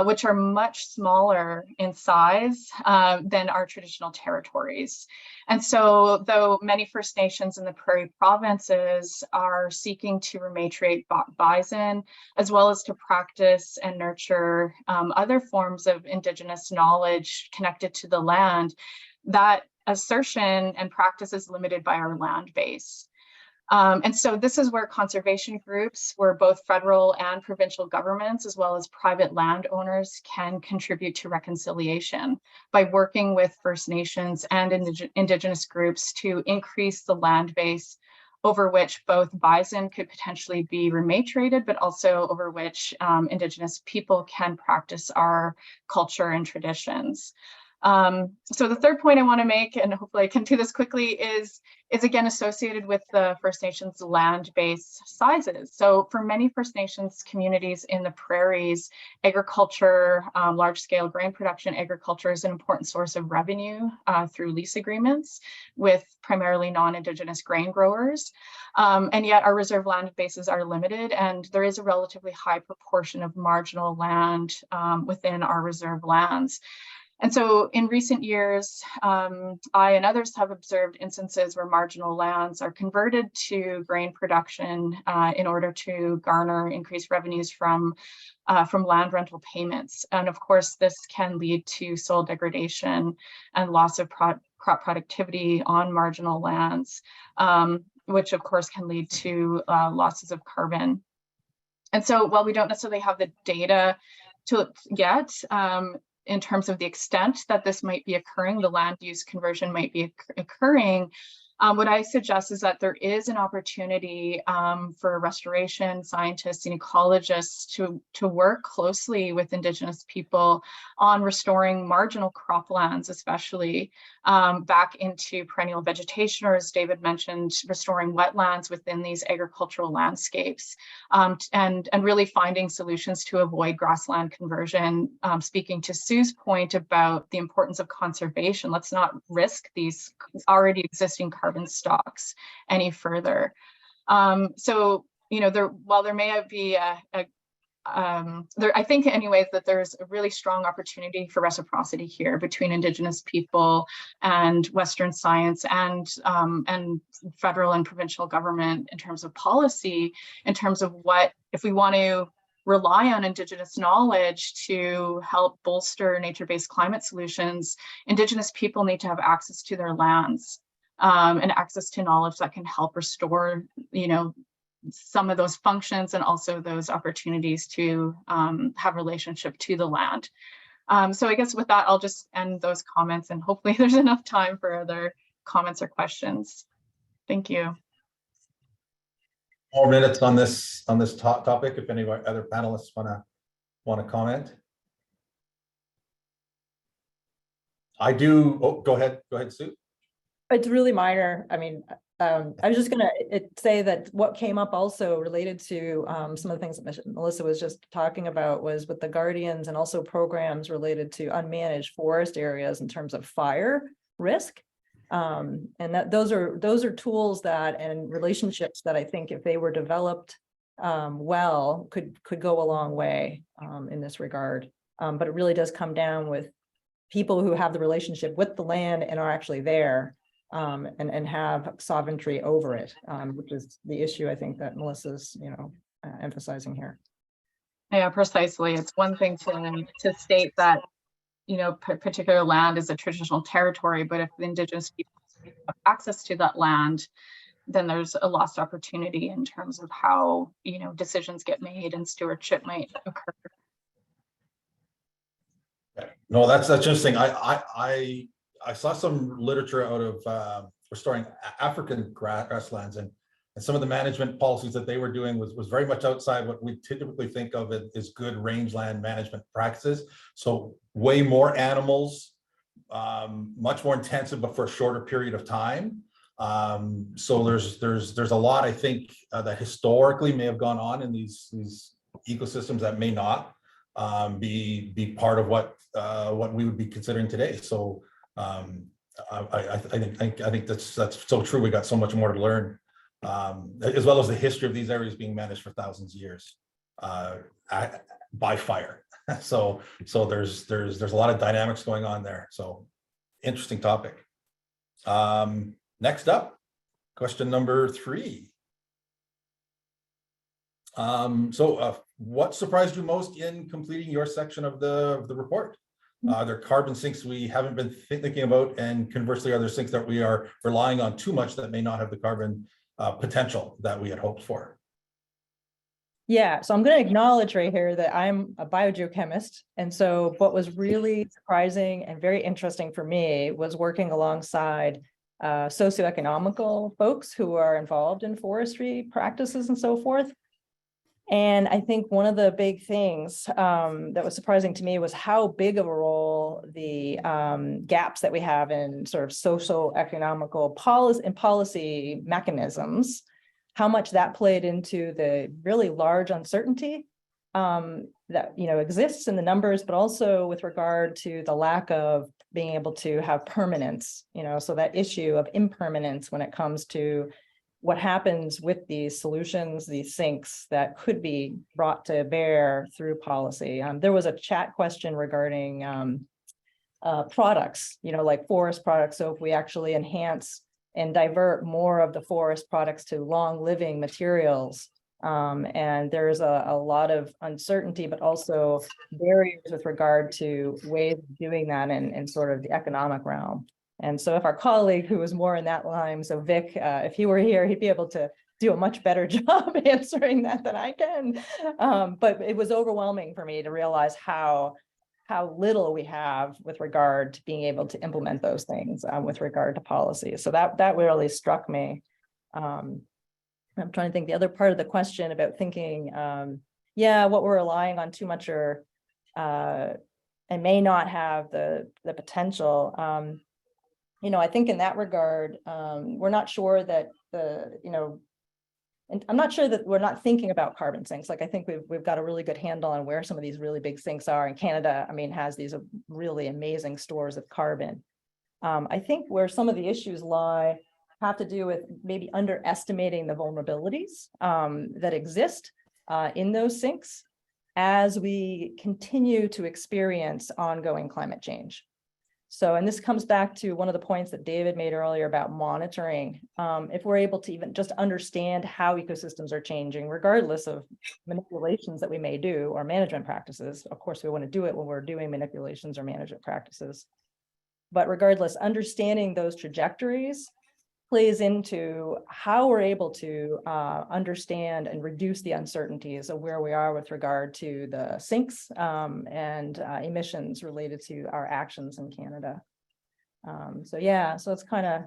which are much smaller in size than our traditional territories. And so though many First Nations in the prairie provinces are seeking to rematriate bison, as well as to practice and nurture other forms of Indigenous knowledge connected to the land, that assertion and practice is limited by our land base. And so this is where conservation groups, where both federal and provincial governments, as well as private landowners, can contribute to reconciliation by working with First Nations and Indigenous groups to increase the land base over which both bison could potentially be rematriated, but also over which Indigenous people can practice our culture and traditions. So the third point I want to make, and hopefully I can do this quickly, is again associated with the First Nations land base sizes. So for many First Nations communities in the prairies, agriculture, large-scale grain production agriculture is an important source of revenue through lease agreements with primarily non-Indigenous grain growers. And yet our reserve land bases are limited, and there is a relatively high proportion of marginal land within our reserve lands. And so in recent years, I and others have observed instances where marginal lands are converted to grain production in order to garner increased revenues from land rental payments. And of course, this can lead to soil degradation and loss of crop productivity on marginal lands, which of course can lead to losses of carbon. And so while we don't necessarily have the data to yet, in terms of the extent that this might be occurring, the land use conversion might be occurring, what I suggest is that there is an opportunity for restoration scientists and ecologists to work closely with Indigenous people on restoring marginal croplands, especially back into perennial vegetation, or as David mentioned, restoring wetlands within these agricultural landscapes, and really finding solutions to avoid grassland conversion. Speaking to Sue's point about the importance of conservation, let's not risk these already existing carbon stocks any further. So, you know, while there may be I think anyways that there's a really strong opportunity for reciprocity here between Indigenous people and Western science and federal and provincial government in terms of policy, in terms of what, if we want to rely on Indigenous knowledge to help bolster nature-based climate solutions, Indigenous people need to have access to their lands. And access to knowledge that can help restore, you know, some of those functions and also those opportunities to have relationship to the land. So I guess with that, I'll just end those comments, and hopefully there's enough time for other comments or questions. Thank you. 4 minutes on this topic. If any of our other panelists want to comment. I do. Oh, go ahead, Sue. It's really minor. I mean, I was just going to say that what came up also related to some of the things that Melissa was just talking about was with the Guardians, and also programs related to unmanaged forest areas in terms of fire risk. And that those are tools that and relationships that I think if they were developed well could go a long way in this regard. But it really does come down with people who have the relationship with the land and are actually there. And have sovereignty over it, which is the issue I think that Melissa's, you know, emphasizing here. Yeah, precisely. It's one thing to state that, you know, particular land is a traditional territory, but if the Indigenous people have access to that land, then there's a lost opportunity in terms of how, you know, decisions get made and stewardship might occur. No, that's interesting. I saw some literature out of restoring African grasslands, and some of the management policies that they were doing was very much outside what we typically think of as good rangeland management practices. So way more animals, much more intensive, but for a shorter period of time. So there's a lot I think that historically may have gone on in these ecosystems that may not be part of what we would be considering today. So. I think that's so true. We got so much more to learn, as well as the history of these areas being managed for thousands of years by fire. So there's a lot of dynamics going on there. So interesting topic. Next up, question number 3. What surprised you most in completing your section of the report? Are there carbon sinks we haven't been thinking about, and conversely, are there sinks that we are relying on too much that may not have the carbon potential that we had hoped for? Yeah, so I'm going to acknowledge right here that I'm a biogeochemist. And so what was really surprising and very interesting for me was working alongside socioeconomical folks who are involved in forestry practices and so forth. And I think one of the big things that was surprising to me was how big of a role the gaps that we have in sort of social economical policy mechanisms, how much that played into the really large uncertainty that, you know, exists in the numbers, but also with regard to the lack of being able to have permanence, you know, so that issue of impermanence when it comes to what happens with these solutions, these sinks that could be brought to bear through policy. There was a chat question regarding products, you know, like forest products. So if we actually enhance and divert more of the forest products to long living materials, and there's a lot of uncertainty, but also barriers with regard to ways of doing that in sort of the economic realm. And so if our colleague who was more in that line, so Vic, if he were here, he'd be able to do a much better job answering that than I can. But it was overwhelming for me to realize how little we have with regard to being able to implement those things with regard to policy. So that really struck me. I'm trying to think the other part of the question about thinking, what we're relying on too much or and may not have the potential. I think in that regard, we're not sure that and I'm not sure that we're not thinking about carbon sinks. Like I think we've got a really good handle on where some of these really big sinks are. And Canada, has these really amazing stores of carbon. I think where some of the issues lie have to do with maybe underestimating the vulnerabilities that exist in those sinks as we continue to experience ongoing climate change. So, and this comes back to one of the points that David made earlier about monitoring. If we're able to even just understand how ecosystems are changing, regardless of manipulations that we may do or management practices, of course, we want to do it when we're doing manipulations or management practices. But regardless, understanding those trajectories plays into how we're able to understand and reduce the uncertainties of where we are with regard to the sinks and emissions related to our actions in Canada. So it's kind of,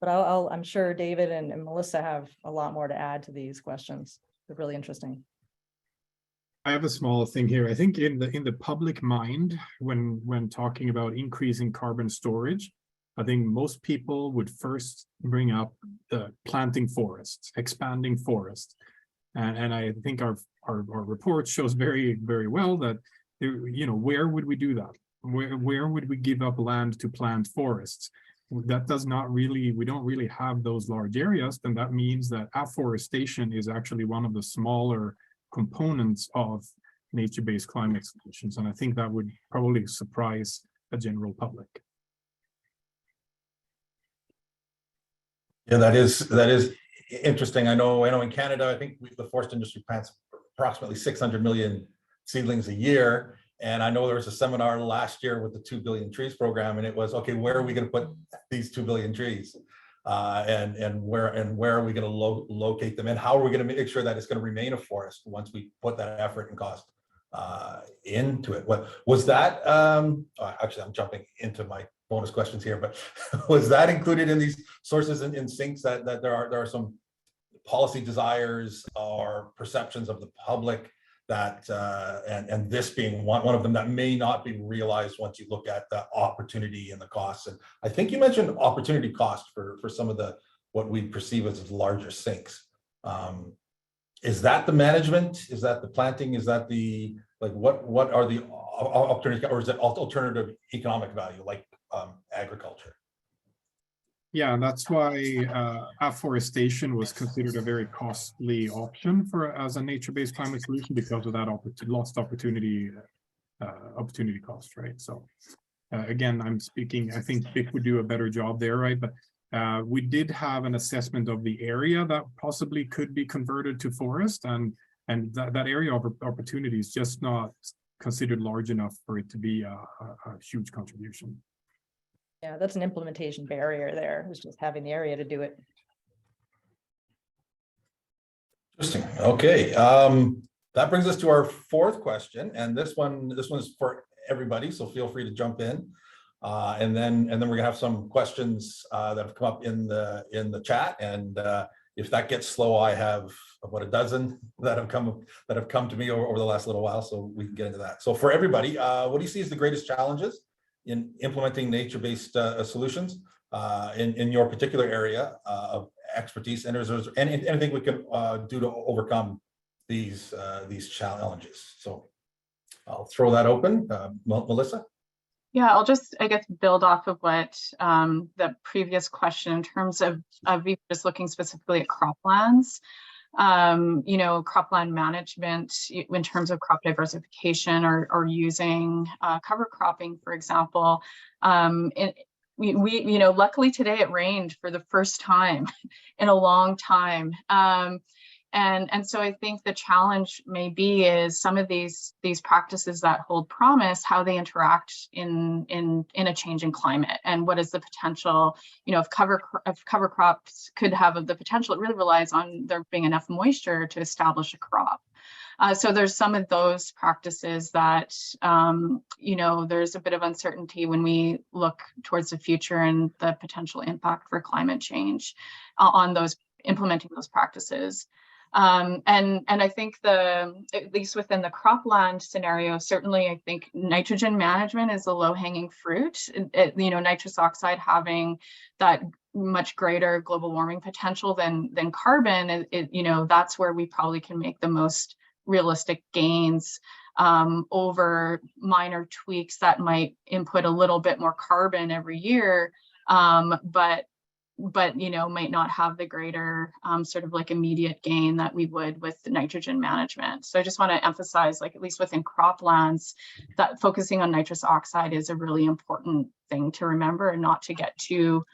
but I'm sure David and Melissa have a lot more to add to these questions. They're really interesting. I have a small thing here. I think in the public mind, when talking about increasing carbon storage, I think most people would first bring up the planting forests, expanding forests. And I think our report shows very, very well that, where would we do that? Where would we give up land to plant forests? That does not really, we don't really have those large areas. Then that means that afforestation is actually one of the smaller components of nature-based climate solutions. And I think that would probably surprise the general public. Yeah, that is interesting. I know in Canada, I think the forest industry plants approximately 600 million seedlings a year. And I know there was a seminar last year with the 2 billion trees program, and it was, okay, where are we going to put these 2 billion trees? And where are we going to locate them, and how are we going to make sure that it's going to remain a forest once we put that effort and cost into it? What was that? Actually, I'm jumping into my bonus questions here, but was that included in these sources in sinks that there are some policy desires or perceptions of the public that and this being one of them that may not be realized once you look at the opportunity and the costs? And I think you mentioned opportunity cost for some of the what we perceive as larger sinks. Is that the management? Is that the planting? Is that the what are the opportunities, or is it alternative economic value like agriculture? Yeah, and that's why afforestation was considered a very costly option as a nature-based climate solution, because of that lost opportunity cost, right? So again, I'm speaking, I think BIC would do a better job there, right? But we did have an assessment of the area that possibly could be converted to forest, and that area of opportunity is just not considered large enough for it to be a huge contribution. Yeah, that's an implementation barrier there. It's just having the area to do it. Interesting. Okay, that brings us to our fourth question, and this one's for everybody, so feel free to jump in, and then we're gonna have some questions that have come up in the chat, and if that gets slow, I have about a dozen that have come to me over the last little while, so we can get into that. So for everybody, what do you see as the greatest challenges in implementing nature-based solutions in your particular area of expertise, and is there anything we can do to overcome these challenges? So I'll throw that open. Melissa? Yeah, I'll just, I guess, build off of what the previous question in terms of just looking specifically at croplands. Cropland management in terms of crop diversification or using cover cropping, for example. Luckily today it rained for the first time in a long time. And so I think the challenge may be is some of these practices that hold promise, how they interact in a changing climate, and what is the potential, you know, if cover crops could have the potential. It really relies on there being enough moisture to establish a crop. So there's some of those practices that, you know, there's a bit of uncertainty when we look towards the future and the potential impact for climate change on those implementing those practices. And I think at least within the cropland scenario, certainly I think nitrogen management is a low-hanging fruit. You know, nitrous oxide having that much greater global warming potential than carbon, you know, that's where we probably can make the most realistic gains over minor tweaks that might input a little bit more carbon every year, but you know, might not have the greater sort of like immediate gain that we would with the nitrogen management. So I just want to emphasize, like, at least within croplands, that focusing on nitrous oxide is a really important thing to remember, and not to get too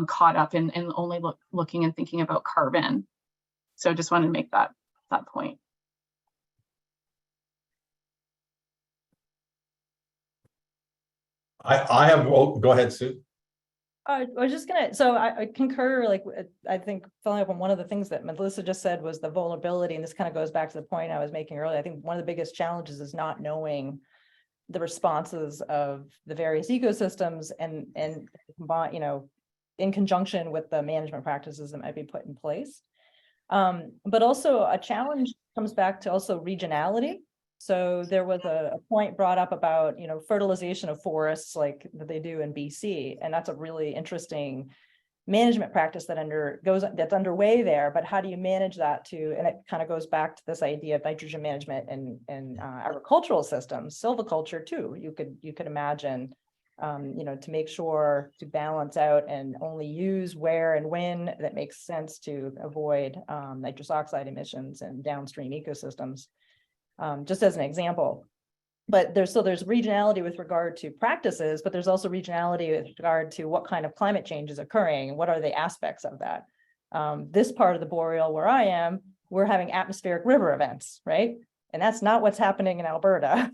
caught up in only looking and thinking about carbon. So I just wanted to make that point. I have, oh, go ahead, Sue. I was just gonna, so I concur, like, I think following up on one of the things that Melissa just said was the vulnerability, and this kind of goes back to the point I was making earlier. I think one of the biggest challenges is not knowing the responses of the various ecosystems and you know, in conjunction with the management practices that might be put in place. But also a challenge comes back to also regionality. So there was a point brought up about, you know, fertilization of forests like that they do in BC, and that's a really interesting management practice that's underway there. But how do you manage that too? And it kind of goes back to this idea of nitrogen management and agricultural systems, silviculture too. You could imagine, you know, to make sure to balance out and only use where and when that makes sense to avoid nitrous oxide emissions and downstream ecosystems. Just as an example, but there's regionality with regard to practices, but there's also regionality with regard to what kind of climate change is occurring and what are the aspects of that. This part of the boreal where I am, we're having atmospheric river events, right? And that's not what's happening in Alberta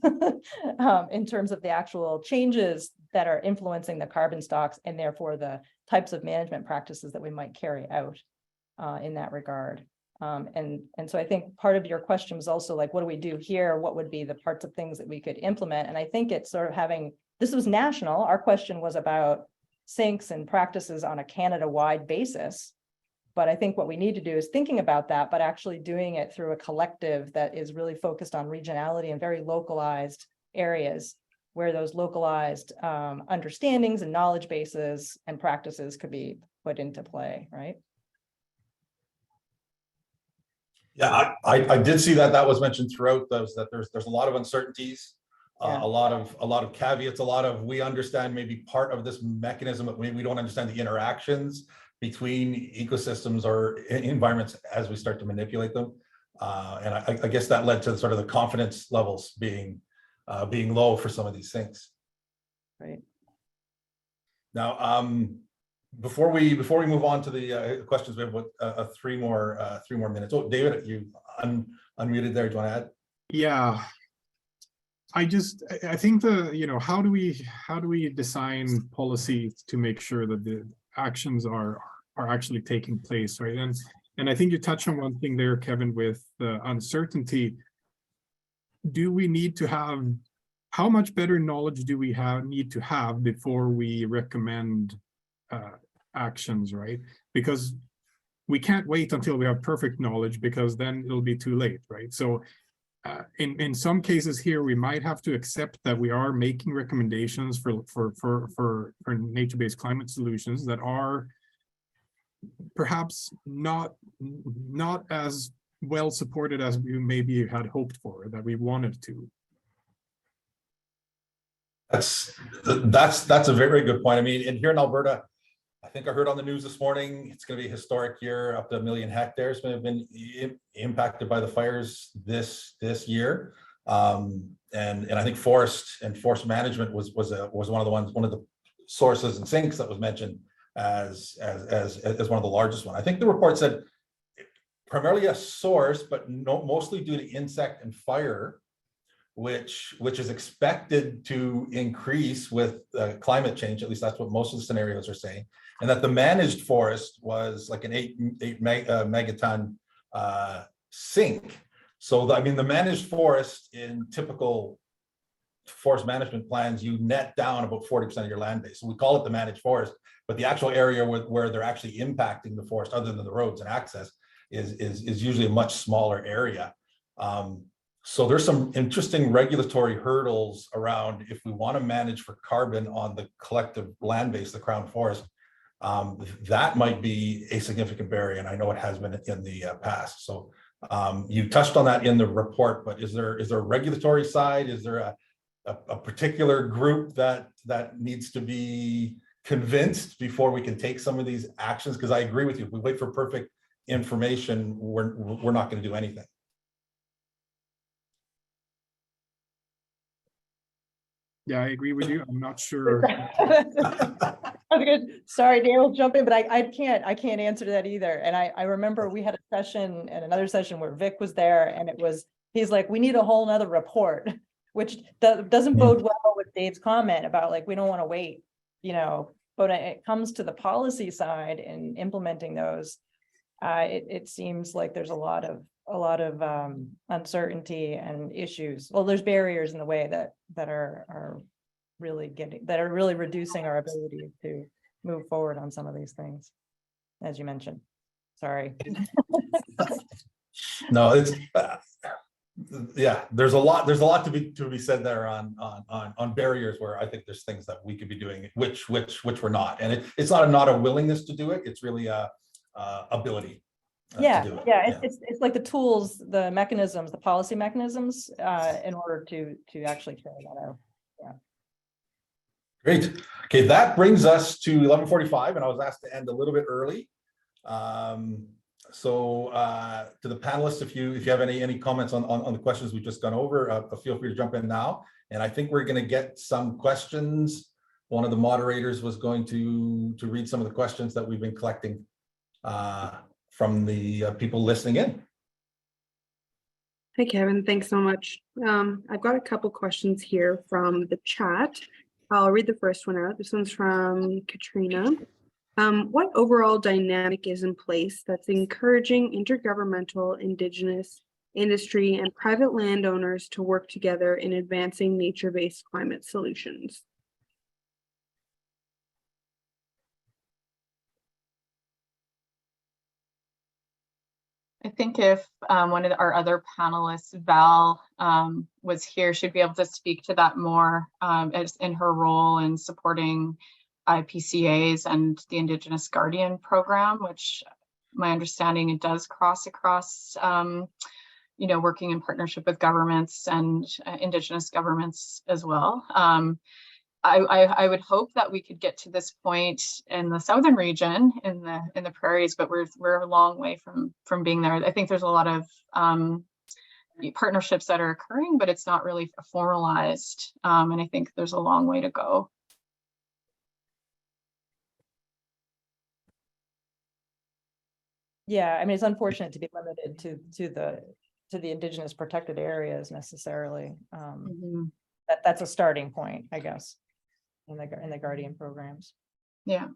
in terms of the actual changes that are influencing the carbon stocks, and therefore the types of management practices that we might carry out in that regard. And so I think part of your question was also like, what do we do here? What would be the parts of things that we could implement? And I think it's sort of this was national. Our question was about sinks and practices on a Canada-wide basis. But I think what we need to do is thinking about that, but actually doing it through a collective that is really focused on regionality and very localized areas where those localized understandings and knowledge bases and practices could be put into play, right? Yeah, I did see that was mentioned throughout those, that there's a lot of uncertainties, Yeah. a lot of caveats, a lot of, we understand maybe part of this mechanism, but we don't understand the interactions between ecosystems or environments as we start to manipulate them. And I guess that led to sort of the confidence levels being low for some of these things. Right. Now, before we move on to the questions, we have three more minutes. Oh, David, you unmuted there. Do you want to add? Yeah, I think how do we design policies to make sure that the actions are actually taking place, right? And I think you touched on one thing there, Kevin, with the uncertainty. Do we need to have, how much better knowledge do we need to have before we recommend actions, right? Because we can't wait until we have perfect knowledge, because then it'll be too late, right? So in some cases here, we might have to accept that we are making recommendations for nature-based climate solutions that are perhaps not as well supported as we maybe had hoped for, that we wanted to. That's a very good point. I mean, and here in Alberta, I think I heard on the news this morning, it's going to be a historic year. Up to 1 million hectares may have been impacted by the fires this year. And I think forest and forest management was one of the sources and sinks that was mentioned as one of the largest one. I think the report said primarily a source, but mostly due to insect and fire, which is expected to increase with climate change. At least that's what most of the scenarios are saying. And that the managed forest was like an 8 megaton sink. So I mean, the managed forest in typical forest management plans, you net down about 40% of your land base. So we call it the managed forest, but the actual area where they're actually impacting the forest, other than the roads and access, is usually a much smaller area. So there's some interesting regulatory hurdles around if we want to manage for carbon on the collective land base, the Crown Forest. That might be a significant barrier, and I know it has been in the past. So you touched on that in the report, but is there a regulatory side? Is there a particular group that needs to be convinced before we can take some of these actions? Because I agree with you. If we wait for perfect information, we're not going to do anything. Yeah, I agree with you. I'm not sure. Sorry, Daniel, jump in, but I can't answer that either. And I remember we had a session and another session where Vic was there, and he's like, we need a whole nother report, which doesn't bode well with Dave's comment about like, we don't want to wait, but when it comes to the policy side and implementing those, it seems like there's a lot of uncertainty and issues. Well, there's barriers in the way that are really reducing our ability to move forward on some of these things, as you mentioned. Sorry. No, it's yeah. There's a lot to be said there on barriers where I think there's things that we could be doing, which we're not, and it's not a willingness to do it. It's really a ability. It's like the tools, the mechanisms, the policy mechanisms in order to actually carry that out. Yeah. Great. Okay, that brings us to 11:45, and I was asked to end a little bit early. So to the panelists, if you have any comments on the questions we've just gone over, feel free to jump in now. And I think we're going to get some questions. One of the moderators was going to read some of the questions that we've been collecting from the people listening in. Hi, Kevin. Thanks so much. I've got a couple questions here from the chat. I'll read the first one out. This one's from Katrina. What overall dynamic is in place that's encouraging intergovernmental, Indigenous, industry, and private landowners to work together in advancing nature-based climate solutions? I think if one of our other panelists, Val, was here, she'd be able to speak to that more as in her role in supporting IPCAs and the Indigenous Guardian program, which my understanding it does cross across, working in partnership with governments and Indigenous governments as well. I would hope that we could get to this point in the southern region, in the prairies, but we're a long way from being there. I think there's a lot of partnerships that are occurring, but it's not really formalized, and I think there's a long way to go. Yeah, I mean, it's unfortunate to be limited to the Indigenous protected areas necessarily. That's a starting point, I guess, in the Guardian programs. Yeah.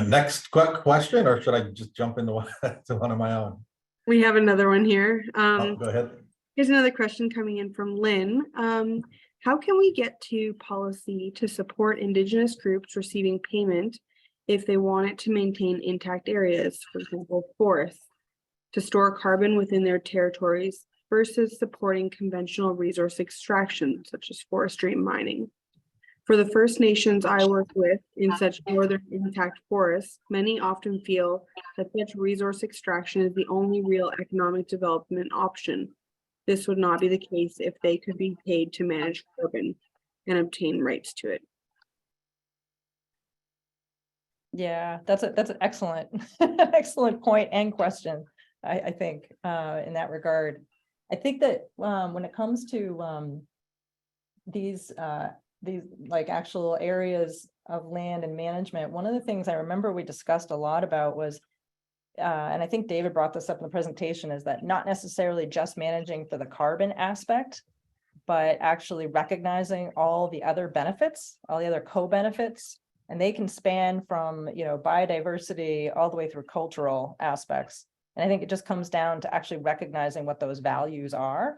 Next quick question, or should I just jump into one of my own? We have another one here. Go ahead. Here's another question coming in from Lynn. How can we get to policy to support Indigenous groups receiving payment if they want it to maintain intact areas, for example, forests, to store carbon within their territories versus supporting conventional resource extraction, such as forestry and mining? For the First Nations I work with in such northern intact forests, many often feel that such resource extraction is the only real economic development option. This would not be the case if they could be paid to manage carbon and obtain rights to it. Yeah, that's an excellent, excellent point and question. I think in that regard, I think that when it comes to these like actual areas land and management, one of the things I remember we discussed a lot about was, and I think David brought this up in the presentation, is that not necessarily just managing for the carbon aspect, but actually recognizing all the other benefits, all the other co-benefits, and they can span from, you know, biodiversity all the way through cultural aspects. And I think it just comes down to actually recognizing what those values are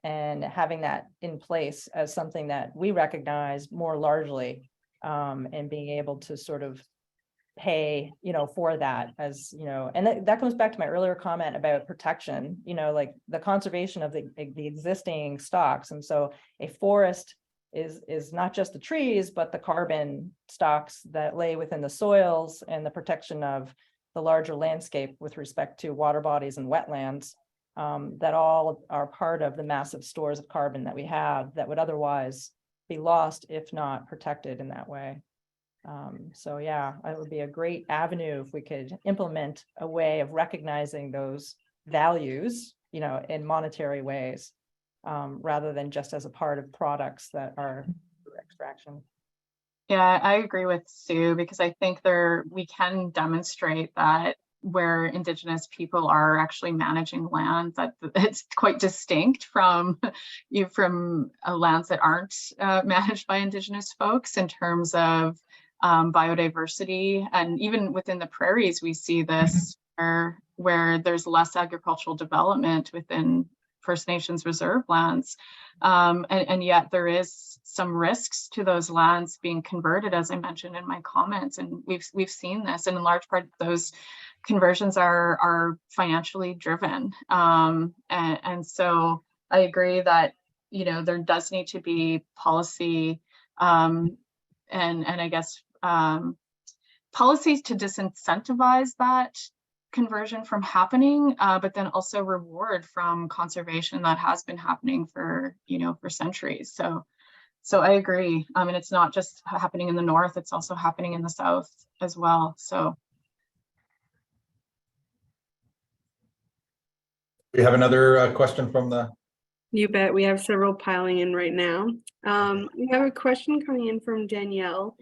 and having that in place as something that we recognize more largely, and being able to sort of pay, you know, for that, as you know, and that comes back to my earlier comment about protection, you know, like the conservation of the existing stocks. And so a forest is not just the trees, but the carbon stocks that lay within the soils and the protection of the larger landscape with respect to water bodies and wetlands, that all are part of the massive stores of carbon that we have that would otherwise be lost if not protected in that way. So yeah, it would be a great avenue if we could implement a way of recognizing those values, you know, in monetary ways, rather than just as a part of products that are extraction. Yeah, I agree with Sue, because I think we can demonstrate that where Indigenous people are actually managing land, that it's quite distinct from lands that aren't managed by Indigenous folks in terms of biodiversity. And even within the prairies, we see this where there's less agricultural development within First Nations reserve lands. And yet there is some risks to those lands being converted, as I mentioned in my comments. And we've seen this, and in large part, those conversions are financially driven. And so I agree that, you know, there does need to be policy, and I guess policies to disincentivize that conversion from happening, but then also reward from conservation that has been happening for, you know, for centuries. So I agree. And it's not just happening in the north, it's also happening in the south as well. So We have another question from the. You bet. We have several piling in right now. We have a question coming in from Danielle.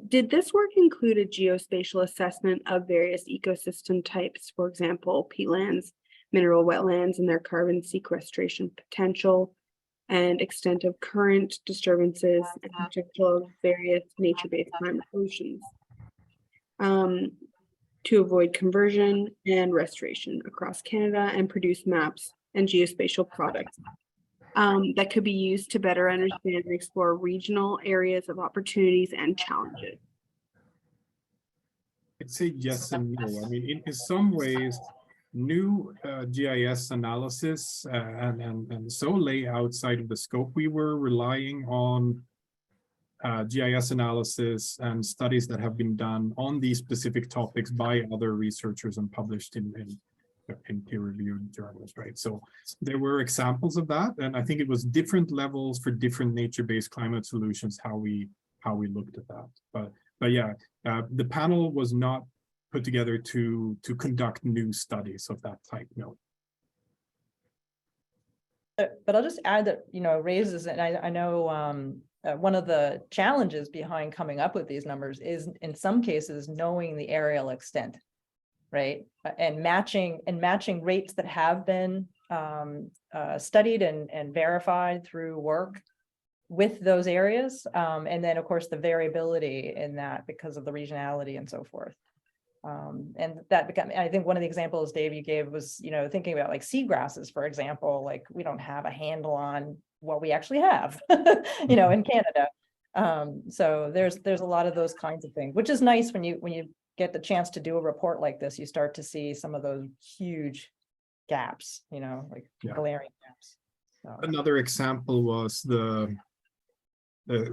Did this work include a geospatial assessment of various ecosystem types, for example, peatlands, mineral wetlands, and their carbon sequestration potential and extent of current disturbances and potential of various nature-based climate solutions to avoid conversion and restoration across Canada, and produce maps and geospatial products that could be used to better understand and explore regional areas of opportunities and challenges? I'd say yes and no. I mean, in some ways, new GIS analysis and so lay outside of the scope. We were relying on GIS analysis and studies that have been done on these specific topics by other researchers and published in peer-reviewed journals, right? So there were examples of that, and I think it was different levels for different nature-based climate solutions how we looked at that. But yeah, the panel was not put together to conduct new studies of that type. No. But I'll just add that, you know, raises, and I know one of the challenges behind coming up with these numbers is in some cases knowing the areal extent, right? And matching rates that have been studied and verified through work with those areas. And then of course the variability in that because of the regionality and so forth. And that become, I think one of the examples, Dave, you gave was, you know, thinking about like seagrasses, for example, like we don't have a handle on what we actually have, you know, in Canada. So there's a lot of those kinds of things, which is nice when you get the chance to do a report like this, you start to see some of those huge gaps, you know, like glaring gaps. So. Another example was the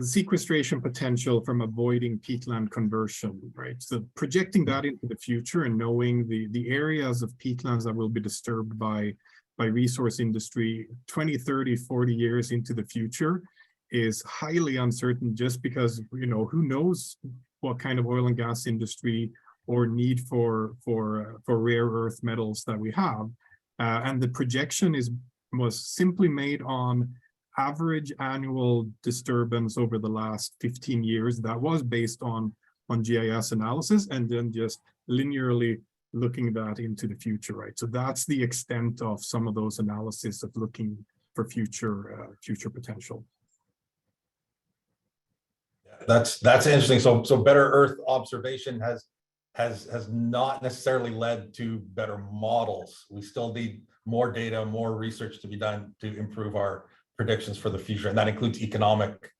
sequestration potential from avoiding peatland conversion, right? So projecting that into the future and knowing the areas of peatlands that will be disturbed by resource industry 20, 30, 40 years into the future is highly uncertain, just because, you know, who knows what kind of oil and gas industry or need for rare earth metals that we have. And the projection was simply made on average annual disturbance over the last 15 years that was based on GIS analysis, and then just linearly looking that into the future, right? So that's the extent of some of those analysis of looking for future potential. That's interesting. So better Earth observation has not necessarily led to better models. We still need more data, more research to be done to improve our predictions for the future, and that includes economic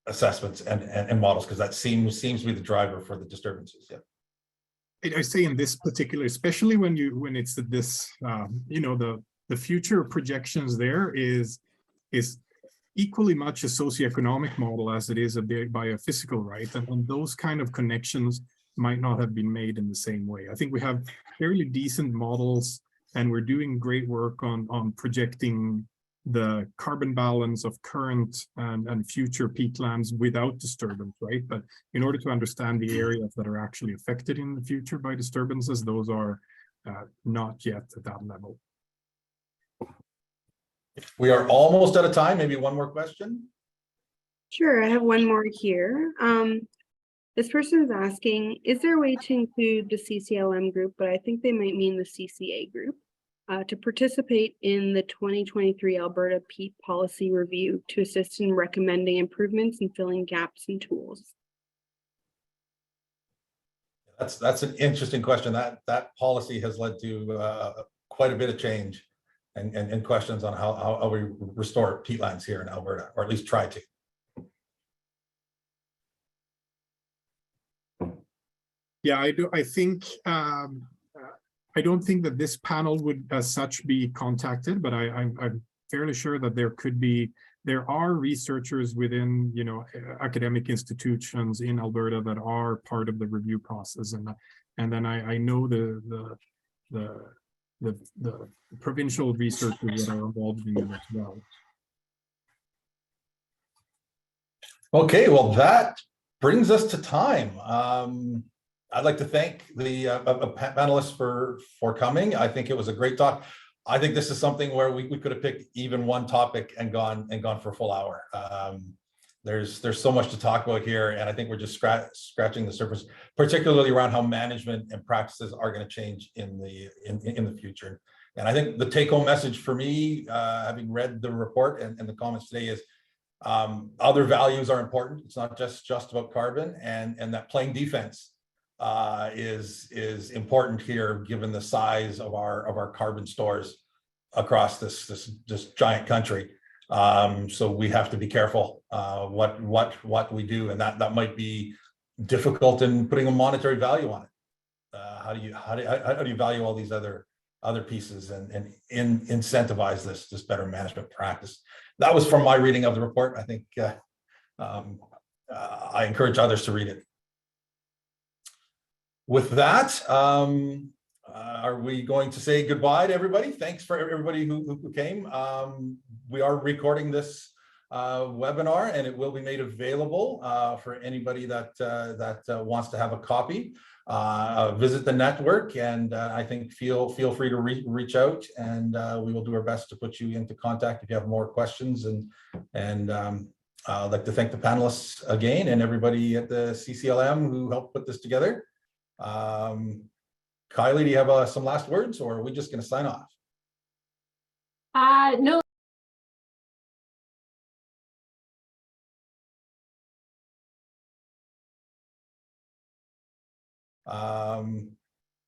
assessments and models, because that seems to be the driver for the disturbances. Yeah. I say in this particular, especially when it's this, you know, the future projections there is equally much a socioeconomic model as it is a biophysical, right? And those kind of connections might not have been made in the same way. I think we have fairly decent models, and we're doing great work on projecting the carbon balance of current and future peatlands without disturbance, right? But in order to understand the areas that are actually affected in the future by disturbances, those are not yet at that level. We are almost out of time. Maybe one more question. Sure, I have one more here. This person is asking, is there a way to include the CCLM group, but I think they might mean the CCA group, to participate in the 2023 Alberta peat policy review to assist in recommending improvements and filling gaps in tools? That's an interesting question. That policy has led to quite a bit of change and questions on how we restore peatlands here in Alberta, or at least try to. Yeah, I think I don't think that this panel would as such be contacted, but I'm fairly sure that there are researchers within, you know, academic institutions in Alberta that are part of the review process, and then I know the provincial researchers that are involved in it as well. Okay, well, that brings us to time. I'd like to thank the panelists for coming. I think it was a great talk. I think this is something where we could have picked even one topic and gone for a full hour. There's so much to talk about here, and I think we're just scratching the surface, particularly around how management and practices are going to change in the future. And I think the take-home message for me, having read the report and the comments today, is other values are important. It's not just about carbon, and that playing defense is important here, given the size of our carbon stores across this giant country. So we have to be careful what we do, and that might be difficult in putting a monetary value on it. How do you value all these other pieces and incentivize this better management practice? That was from my reading of the report. I think I encourage others to read it. With that, are we going to say goodbye to everybody? Thanks for everybody who came. We are recording this webinar, and it will be made available for anybody that wants to have a copy. Visit the network, and I think feel free to reach out, and we will do our best to put you into contact if you have more questions. And I'd like to thank the panelists again, and everybody at the CCLM who helped put this together. Kylie, do you have some last words, or are we just going to sign off? No.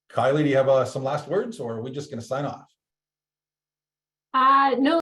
Kylie, do you have some last words, or are we just going to sign off? No.